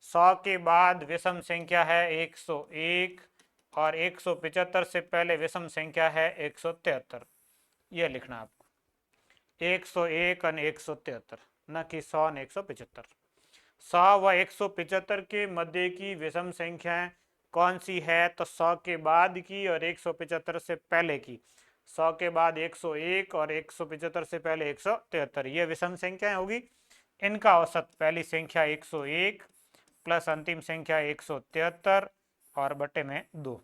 100 के बाद विषम संख्या है 101, और 175 से पहले विषम संख्या है 173। यह लिखना आपको, 101 और 173, न कि 100 और 175। 100 व 175 के मध्य की विषम संख्याएं कौन सी है, तो 100 के बाद की और 175 से पहले की। 100 के बाद 101 और 175 से पहले 173, ये विषम संख्याएं होगी। इनका औसत पहली संख्या 101 प्लस अंतिम संख्या 173 और बटे में 2,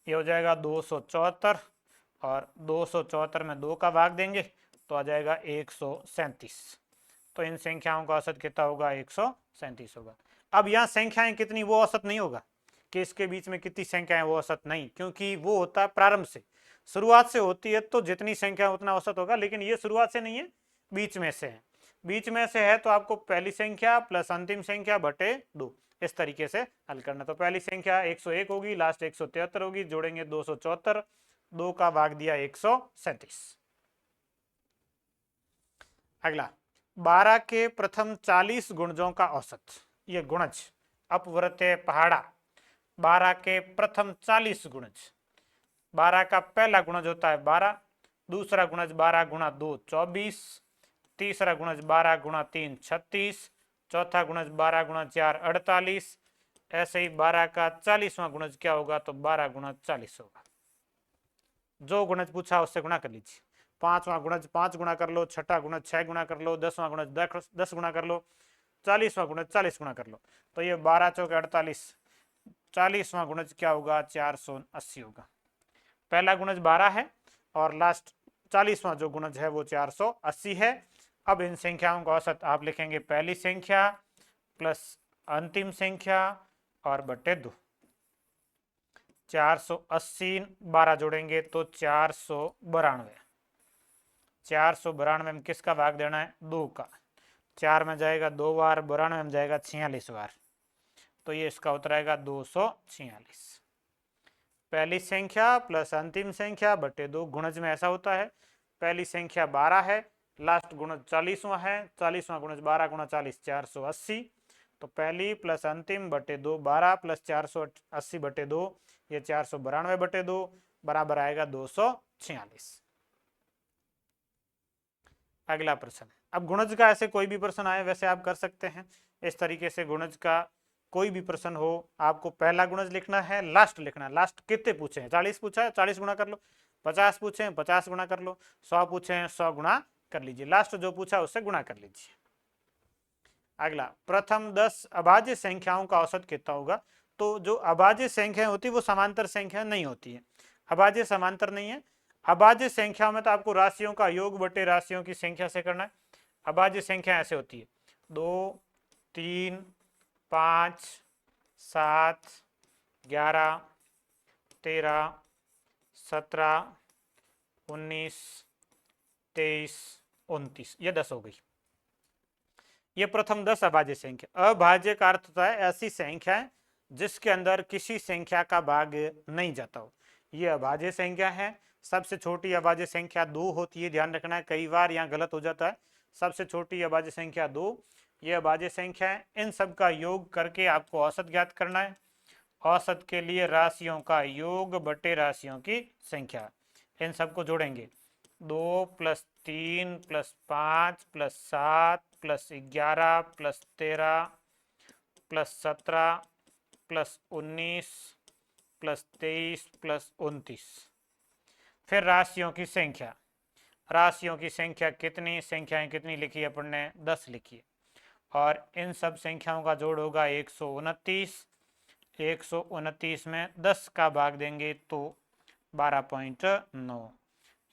ये हो जाएगा 274, और 274 में 2 का भाग देंगे तो आ जाएगा 137। तो इन संख्याओं का औसत कितना होगा, 137 होगा। अब यहाँ संख्याएं कितनी वो औसत नहीं होगा कि इसके बीच में कितनी संख्याएं वो औसत नहीं, क्योंकि वो होता है प्रारंभ से, शुरुआत से होती है तो जितनी संख्या उतना औसत होगा। लेकिन ये शुरुआत से नहीं है, बीच में से है। बीच में से है तो आपको पहली संख्या प्लस अंतिम संख्या बटे 2, इस तरीके से हल करना। तो पहली संख्या 101 होगी, लास्ट 173 होगी, जोड़ेंगे 274, 2 का भाग दिया 137। अगला, 12 के प्रथम 40 गुणजों का औसत। ये गुणज अपवर्त्य पहाड़ा, 12 के प्रथम 40 गुणज। 12 का पहला गुणज होता है 12, दूसरा गुणज 12 गुणा 2 24, तीसरा गुणज 12 गुणा 3 36, चौथा गुणज 12 गुणा 4 48। ऐसे ही 12 का 40वां गुणज क्या होगा, तो 12 गुणा 40 होगा। जो गुणज पूछा उससे गुणा कर लीजिए। 5वां गुणज 5 गुणा कर लो, छठा गुणज 6 गुणा कर लो, 10वां गुणज 10 गुणा कर लो, 40वां गुणज 40 गुणा कर लो। तो ये 12 चौके 48, 40वां गुणज क्या होगा, 480 होगा। पहला गुणज 12 है और लास्ट 40वां जो गुणज है वो 480 है। अब इन संख्याओं का औसत आप लिखेंगे पहली संख्या प्लस अंतिम संख्या और बटे 2। 480 12 जोड़ेंगे तो 492। 492 में किसका भाग देना है, 2 का। 4 में जाएगा 2 बार, 92 में जाएगा 46 बार, तो ये इसका उत्तर आएगा 246। पहली संख्या प्लस अंतिम संख्या बटे 2। गुणज में ऐसा होता है, पहली संख्या 12 है, लास्ट गुणज 40वां है, 40वां गुणज 12 गुणा 40 480। तो पहली प्लस अंतिम बटे 2, 12 प्लस 480 बटे 2, ये 492 बटे 2 बराबर आएगा 246। अगला प्रश्न, अब गुणज का ऐसे कोई भी प्रश्न आए वैसे आप कर सकते हैं। इस तरीके से गुणज का कोई भी प्रश्न हो, आपको पहला गुणज लिखना है, लास्ट लिखना है। लास्ट कितने पूछे हैं, 40 पूछा है, 40 गुणा कर लो। 50 पूछे हैं, 50 गुणा कर लो। 100 पूछे हैं, 100 गुणा कर लीजिए। लास्ट जो पूछा उससे गुणा कर लीजिए। अगला, प्रथम 10 अभाज्य संख्याओं का औसत कितना होगा। तो जो अभाज्य संख्याएं होती है वो समांतर संख्या नहीं होती है। अभाज्य समांतर नहीं है। अभाज्य संख्याओं में तो आपको राशियों का योग बटे राशियों की संख्या से करना है। अभाज्य संख्या ऐसे होती है 2 3 5 7 11 13 17 19 23 29, ये 10 हो गई। ये प्रथम 10 अभाज्य संख्या। अभाज्य का अर्थ होता है ऐसी संख्या जिसके अंदर किसी संख्या का भाग नहीं जाता हो, ये अभाज्य संख्या है। सबसे छोटी अभाज्य संख्या 2 होती है, ध्यान रखना है, कई बार यहाँ गलत हो जाता है। सबसे छोटी अभाज्य संख्या 2, ये अभाज्य संख्या है। इन सब का योग करके आपको औसत ज्ञात करना है। औसत के लिए राशियों का योग बटे राशियों की संख्या, इन सबको जोड़ेंगे। 2 + 3 + 5 + 7 + 11 + 13 + 17 + 19 + 23 + 29। फिर राशियों की संख्या, राशियों की संख्या कितनी, संख्याएं कितनी लिखी है अपन ने, 10 लिखी है। और इन सब संख्याओं का जोड़ होगा 129। 129 में 10 का भाग देंगे तो 12.9।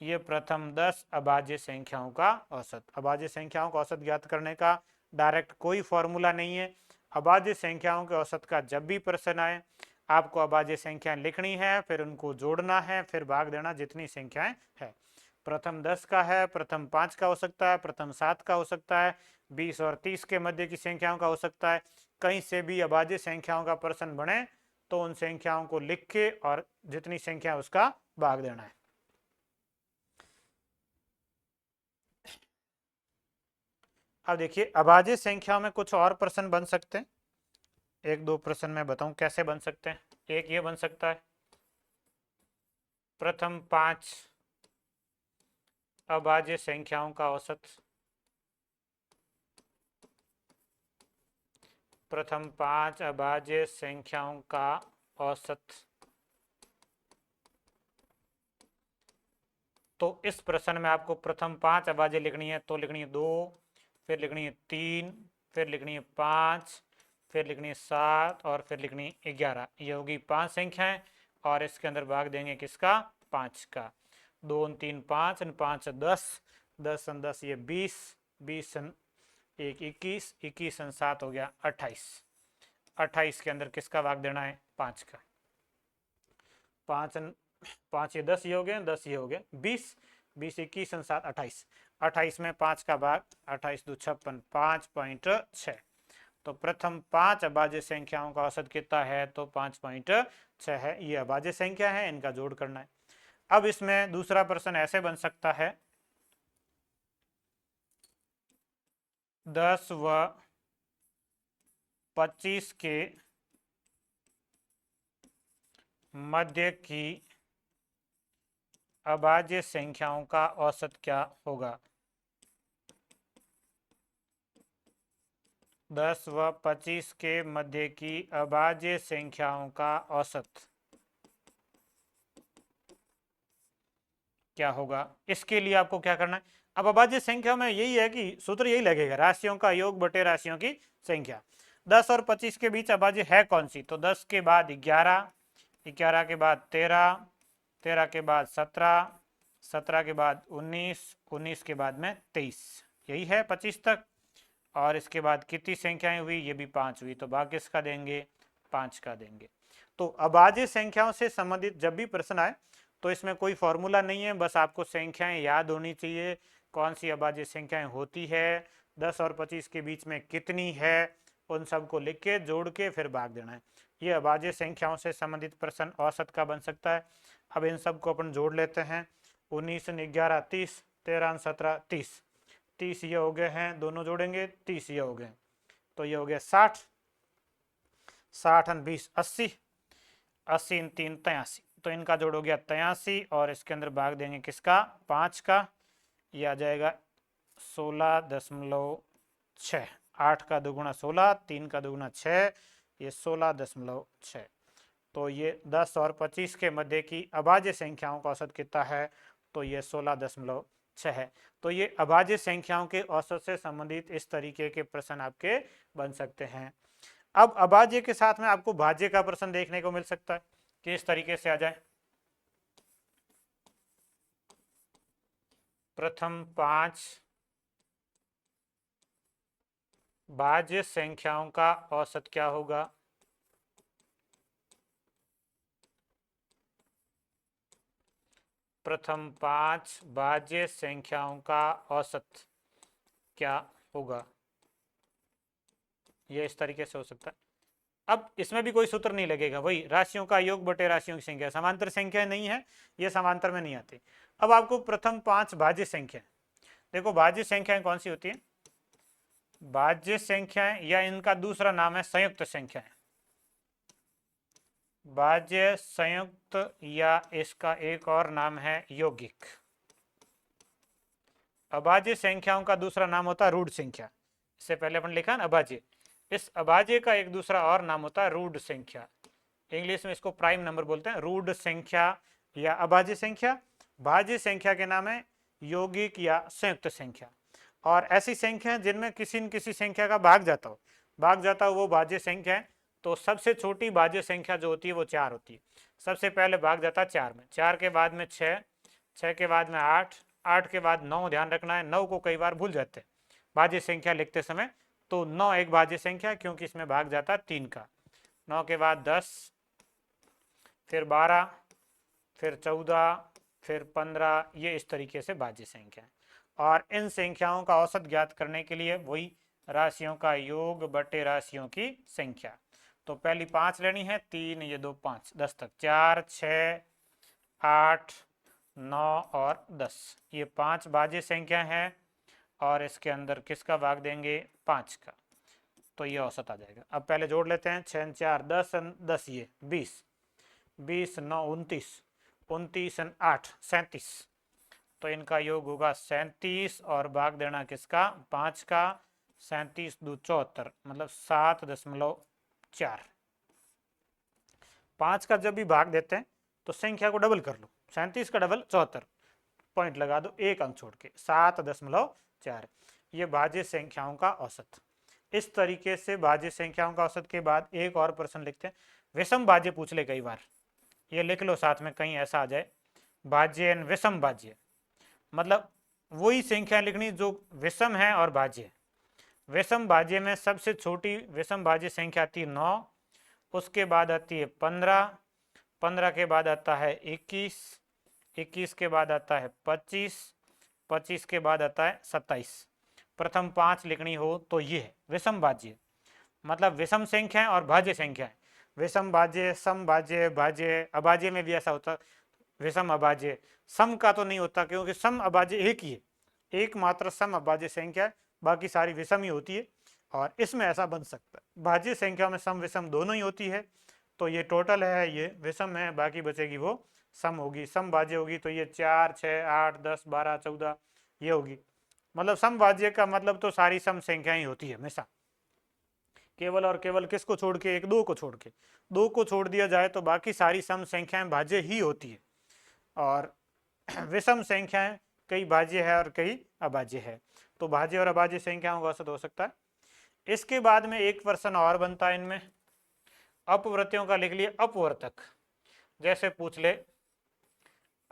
ये प्रथम 10 अभाज्य संख्याओं का औसत। अभाज्य संख्याओं का औसत ज्ञात करने का डायरेक्ट कोई फॉर्मूला नहीं है। अभाज्य संख्याओं के औसत का जब भी प्रश्न आए, आपको अभाज्य संख्याएं लिखनी है, फिर उनको जोड़ना है, फिर भाग देना जितनी संख्याएं है। प्रथम 10 का है, प्रथम 5 का हो सकता है, प्रथम 7 का हो सकता है, 20 और 30 के मध्य की संख्याओं का हो सकता है। कहीं से भी अभाज्य संख्याओं का प्रश्न बने तो उन संख्याओं को लिख के और जितनी संख्या उसका भाग देना है। अब देखिए, अभाज्य संख्याओं में कुछ और प्रश्न बन सकते हैं। एक दो प्रश्न मैं बताऊं कैसे बन सकते हैं। एक ये बन सकता है, प्रथम 5 अभाज्य संख्याओं का औसत। प्रथम 5 अभाज्य संख्याओं का औसत। तो इस प्रश्न में आपको प्रथम 5 अभाज्य लिखनी है, तो लिखनी है 2, फिर लिखनी है 3, फिर लिखनी है 5, फिर लिखनी है 7 और फिर लिखनी है 11। ये होगी 5 संख्याएं और इसके अंदर भाग देंगे किसका, 5 का। 2 3 5 5 10, 10 10 ये 20, 20 1 21, 21 7 हो गया 28। 28 के अंदर किसका भाग देना है, 5 का। 5 5 ये 10 ये हो गए, 10 ये हो गए 20, 20 21 7 28। 28 में 5 का भाग, 28 2 56, 5.6। तो प्रथम 5 अभाज्य संख्याओं का औसत कितना है, तो 5.6 है। ये अभाज्य संख्या है, इनका जोड़ करना है। अब इसमें दूसरा प्रश्न ऐसे बन सकता है, 10 व 25 के मध्य की अभाज्य संख्याओं का औसत क्या होगा। 10 व 25 के मध्य की अभाज्य संख्याओं का औसत क्या होगा। इसके लिए आपको क्या करना है, अब अभाज्य संख्या में यही है कि सूत्र यही लगेगा, राशियों का योग बटे राशियों की संख्या। 10 और 25 के बीच अभाज्य है कौन सी, तो 10 के बाद 11, 11 के बाद 13, 13 के बाद 17, 17 के बाद 19, 19 के बाद में 23, यही है 25 तक। और इसके बाद कितनी संख्याएं हुई, ये भी 5 हुई, तो भाग किसका देंगे, 5 का देंगे। तो अभाज्य संख्याओं से संबंधित जब भी प्रश्न आए तो इसमें कोई फॉर्मूला नहीं है, बस आपको संख्याएं याद होनी चाहिए, कौन सी अभाज्य संख्याएं होती है, 10 और 25 के बीच में कितनी है, उन सबको लिख के जोड़ के फिर भाग देना है। ये अभाज्य संख्याओं से संबंधित प्रश्न औसत का बन सकता है। अब इन सबको अपन जोड़ लेते हैं, 19 11 30, 13 17 30, 30 ये हो गए हैं, दोनों जोड़ेंगे 30 ये हो गए, तो ये हो गया 60, 60 20 80, 80 3 83, तो इनका जोड़ हो गया 83 और इसके अंदर भाग देंगे किसका, 5 का। ये आ जाएगा 16.6। 8 का दुगुना 16, 3 का दुगुना 6, ये 16.6। तो ये 10 और 25 के मध्य की अभाज्य संख्याओं का औसत कितना है, तो ये 16.6 है। तो ये अभाज्य संख्याओं के औसत से संबंधित इस तरीके के प्रश्न आपके बन सकते हैं। अब अभाज्य के साथ में आपको भाज्य का प्रश्न देखने को मिल सकता है कि इस तरीके से आ जाए, प्रथम 5 भाज्य संख्याओं का औसत क्या होगा। प्रथम 5 भाज्य संख्याओं का औसत क्या होगा, ये इस तरीके से हो सकता है। अब इसमें भी कोई सूत्र नहीं लगेगा, वही राशियों का योग बटे राशियों की संख्या, समांतर संख्या नहीं है, ये समांतर में नहीं आती। अब आपको प्रथम 5 भाज्य संख्या, देखो भाज्य संख्याएं कौन सी होती है, भाज्य संख्याएं या इनका दूसरा नाम है संयुक्त संख्याएं, भाज्य संयुक्त या इसका एक और नाम है यौगिक। अभाज्य संख्याओं का दूसरा नाम होता है रूढ़ संख्या, इससे पहले अपन लिखा ना अभाज्य, इस अभाज्य का एक दूसरा और नाम होता है रूढ़ संख्या, इंग्लिश में इसको प्राइम नंबर बोलते हैं, रूढ़ संख्या या अभाज्य संख्या। भाज्य संख्या के नाम है यौगिक या संयुक्त संख्या। और ऐसी संख्या जिनमें किसी न किसी संख्या का भाग जाता हो वो भाज्य संख्या है। तो सबसे छोटी भाज्य संख्या जो होती है वो 4 होती है, सबसे पहले भाग जाता है 4 में, 4 के बाद में 6, 6 के बाद में 8, 8 के बाद 9, ध्यान रखना है 9 को कई बार भूल जाते हैं भाज्य संख्या लिखते समय, तो 9 एक भाज्य संख्या क्योंकि इसमें भाग जाता है 3 का। 9 के बाद 10, फिर 12, फिर 14, फिर 15, ये इस तरीके से भाज्य संख्या है। और इन संख्याओं का औसत ज्ञात करने के लिए वही राशियों का योग बटे राशियों की संख्या। तो पहली 5 लेनी है, 3 ये 2 5, 10 तक, 4 6 8 9 और 10, ये 5 भाज्य संख्या है और इसके अंदर किसका भाग देंगे, 5 का, तो ये औसत आ जाएगा। अब पहले जोड़ लेते हैं, 6 4 10, 10 ये 20, 20 9 29, 29 8 37, तो इनका योग होगा 37 और भाग देना किसका, 5 का, 37 2 74, मतलब 7.4। 5 का जब भी भाग देते हैं तो संख्या को डबल कर लो, 37 का डबल 74, पॉइंट लगा दो एक अंक छोड़ के, 7.4, ये भाज्य संख्याओं का औसत। इस तरीके से भाज्य संख्याओं का औसत के बाद एक और प्रश्न लिखते हैं, विषम भाज्य पूछ ले कई बार, ये लिख लो साथ में कहीं ऐसा आ जाए, भाज्य एंड विषम भाज्य, मतलब वही संख्या लिखनी जो विषम है और भाज्य है। विषम भाज्य में सबसे छोटी विषम भाज्य संख्या आती है 9, उसके बाद आती है 15, 15 के बाद आता है 21, 21 के बाद आता है 25, 25 के बाद आता है 27। प्रथम 5 लिखनी हो तो ये है विषम भाज्य, मतलब विषम संख्या और भाज्य संख्या है। विषम भाज्य, सम भाज्य, भाज्य, अभाज्य में भी ऐसा होता, विषम अभाज्य। सम का तो नहीं होता क्योंकि सम अभाज्य एक ही है, एकमात्र सम अभाज्य संख्या है, बाकी सारी विषम ही होती है। और इसमें ऐसा बन सकता है भाज्य संख्या में सम विषम दोनों ही होती है, तो ये टोटल है ये विषम है, बाकी बचेगी वो सम होगी, सम भाज्य होगी, तो ये 4 6 8 10 12 14 ये होगी। मतलब सम भाज्य का मतलब तो सारी सम संख्याएं होती है हमेशा, केवल और केवल किसको छोड़ के, एक दो को छोड़ के, दो को छोड़ दिया जाए तो बाकी सारी सम संख्याएं भाज्य ही होती है। और विषम संख्याएं कई भाज्य है और कई अभाज्य है, तो भाज्य और अभाज्य संख्याओं का औसत हो सकता है। इसके बाद में एक प्रश्न और बनता है इनमें, अपवर्त्यों का लिख लिए अपवर्तक, जैसे पूछ ले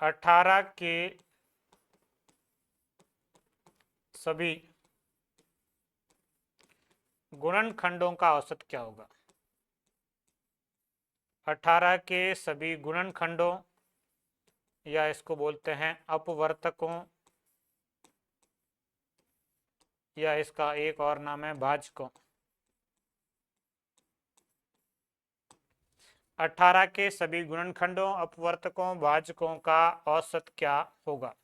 18 के सभी गुणनखंडों का औसत क्या होगा। 18 के सभी गुणनखंडों या इसको बोलते हैं अपवर्तकों, या इसका एक और नाम है भाजकों। 18 के सभी गुणनखंडों, अपवर्तकों, भाजकों का औसत क्या होगा।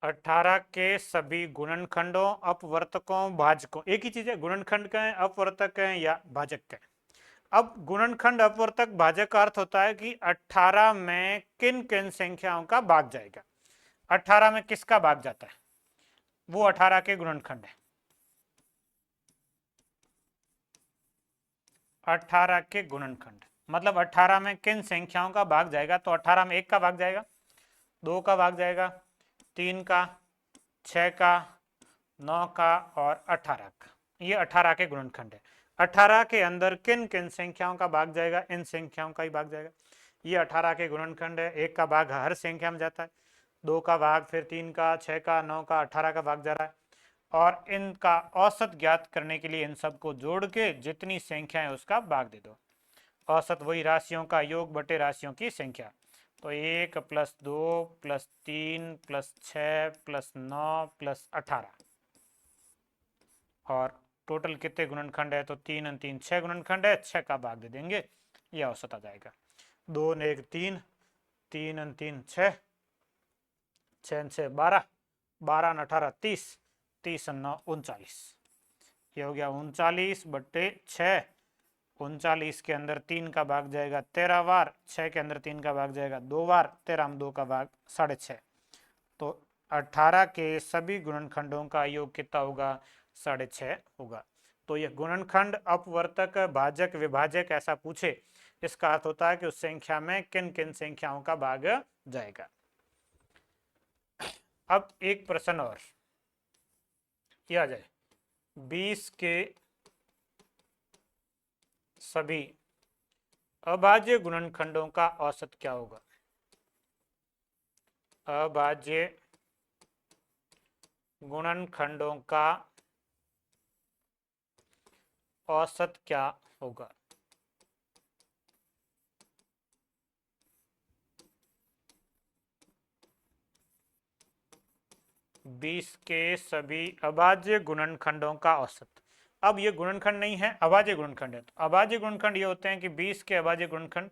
18 के सभी गुणनखंडों, अपवर्तकों, भाजकों, एक ही चीज है, गुणनखंड कहें, अपवर्तक कहें या भाजक कहें। अब गुणनखंड, अपवर्तक, भाजक का अर्थ होता है कि 18 में किन किन संख्याओं का भाग जाएगा, 18 में किसका भाग जाता है, वो 18 के गुणनखंड है। 18 के गुणनखंड मतलब 18 में किन संख्याओं का भाग जाएगा, तो 18 में 1 का भाग जाएगा, 2 का भाग जाएगा, 3 का, 6 का, 9 का और 18 का, ये 18 के गुणनखंड है। 18 के अंदर किन किन संख्याओं का भाग जाएगा, इन संख्याओं का ही भाग जाएगा, ये 18 के गुणनखंड है। 1 का भाग हर संख्या में जाता है, 2 का भाग, फिर 3 का, 6 का, 9 का, 18 का भाग जा रहा है। और इनका औसत ज्ञात करने के लिए इन सबको जोड़ के जितनी संख्या है उसका भाग दे दो, औसत वही राशियों का योग बटे राशियों की संख्या। तो 1 + 2 + 3 + 6 + 9 + 18 और टोटल कितने गुणनखंड है? तो 3 और 3 6 गुणनखंड है, 6 का भाग दे देंगे, ये औसत आ जाएगा। 2 और 1 3, 3 और 3 6, 6 और 6 12, 12 और 18 30, 30 और 9 39, ये हो गया 39/6। 39 के अंदर 3 का भाग जाएगा 13 बार, 6 के अंदर 3 का भाग जाएगा 2 बार, 13 में 2 का भाग 6.5, तो 18 के सभी गुणनखंडों का योग कितना होगा? 6.5 होगा। तो यह गुणनखंड, अपवर्तक, भाजक, विभाजक ऐसा पूछे, इसका अर्थ होता है कि उस संख्या में किन किन संख्याओं का भाग जाएगा। अब एक प्रश्न और किया जाए, 20 के सभी अभाज्य गुणनखंडों का औसत क्या होगा? अभाज्य गुणनखंडों का औसत क्या होगा? बीस के सभी अभाज्य गुणनखंडों का औसत। अब ये गुणनखंड नहीं है, अभाज्य गुणनखंड है। तो अभाज्य गुणनखंड ये होते हैं कि 20 के अभाज्य गुणनखंड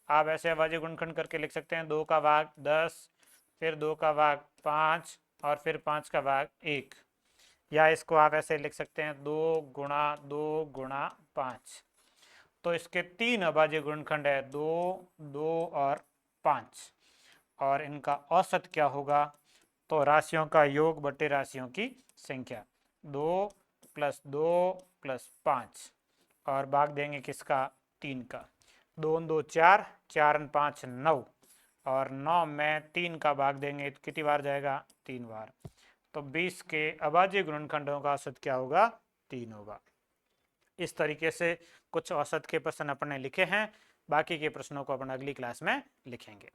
आप ऐसे अभाज्य गुणनखंड करके लिख सकते हैं, 2 का भाग 10, फिर 2 का भाग 5 और फिर 5 का भाग 1, या इसको आप ऐसे लिख सकते हैं 2 × 2 × 5। तो इसके 3 अभाज्य गुणनखंड है, 2, 2 और 5, और इनका औसत क्या होगा? तो राशियों का योग बटे राशियों की संख्या, 2 + 2 + 5 और भाग देंगे किसका? 3 का। 2 और 2 4, 4 और 5 9, और 9 में 3 का भाग देंगे तो कितनी बार जाएगा? 3 बार। तो 20 के अभाज्य गुणनखंडों का औसत क्या होगा? 3 होगा। इस तरीके से कुछ औसत के प्रश्न अपने लिखे हैं, बाकी के प्रश्नों को अपन अगली क्लास में लिखेंगे।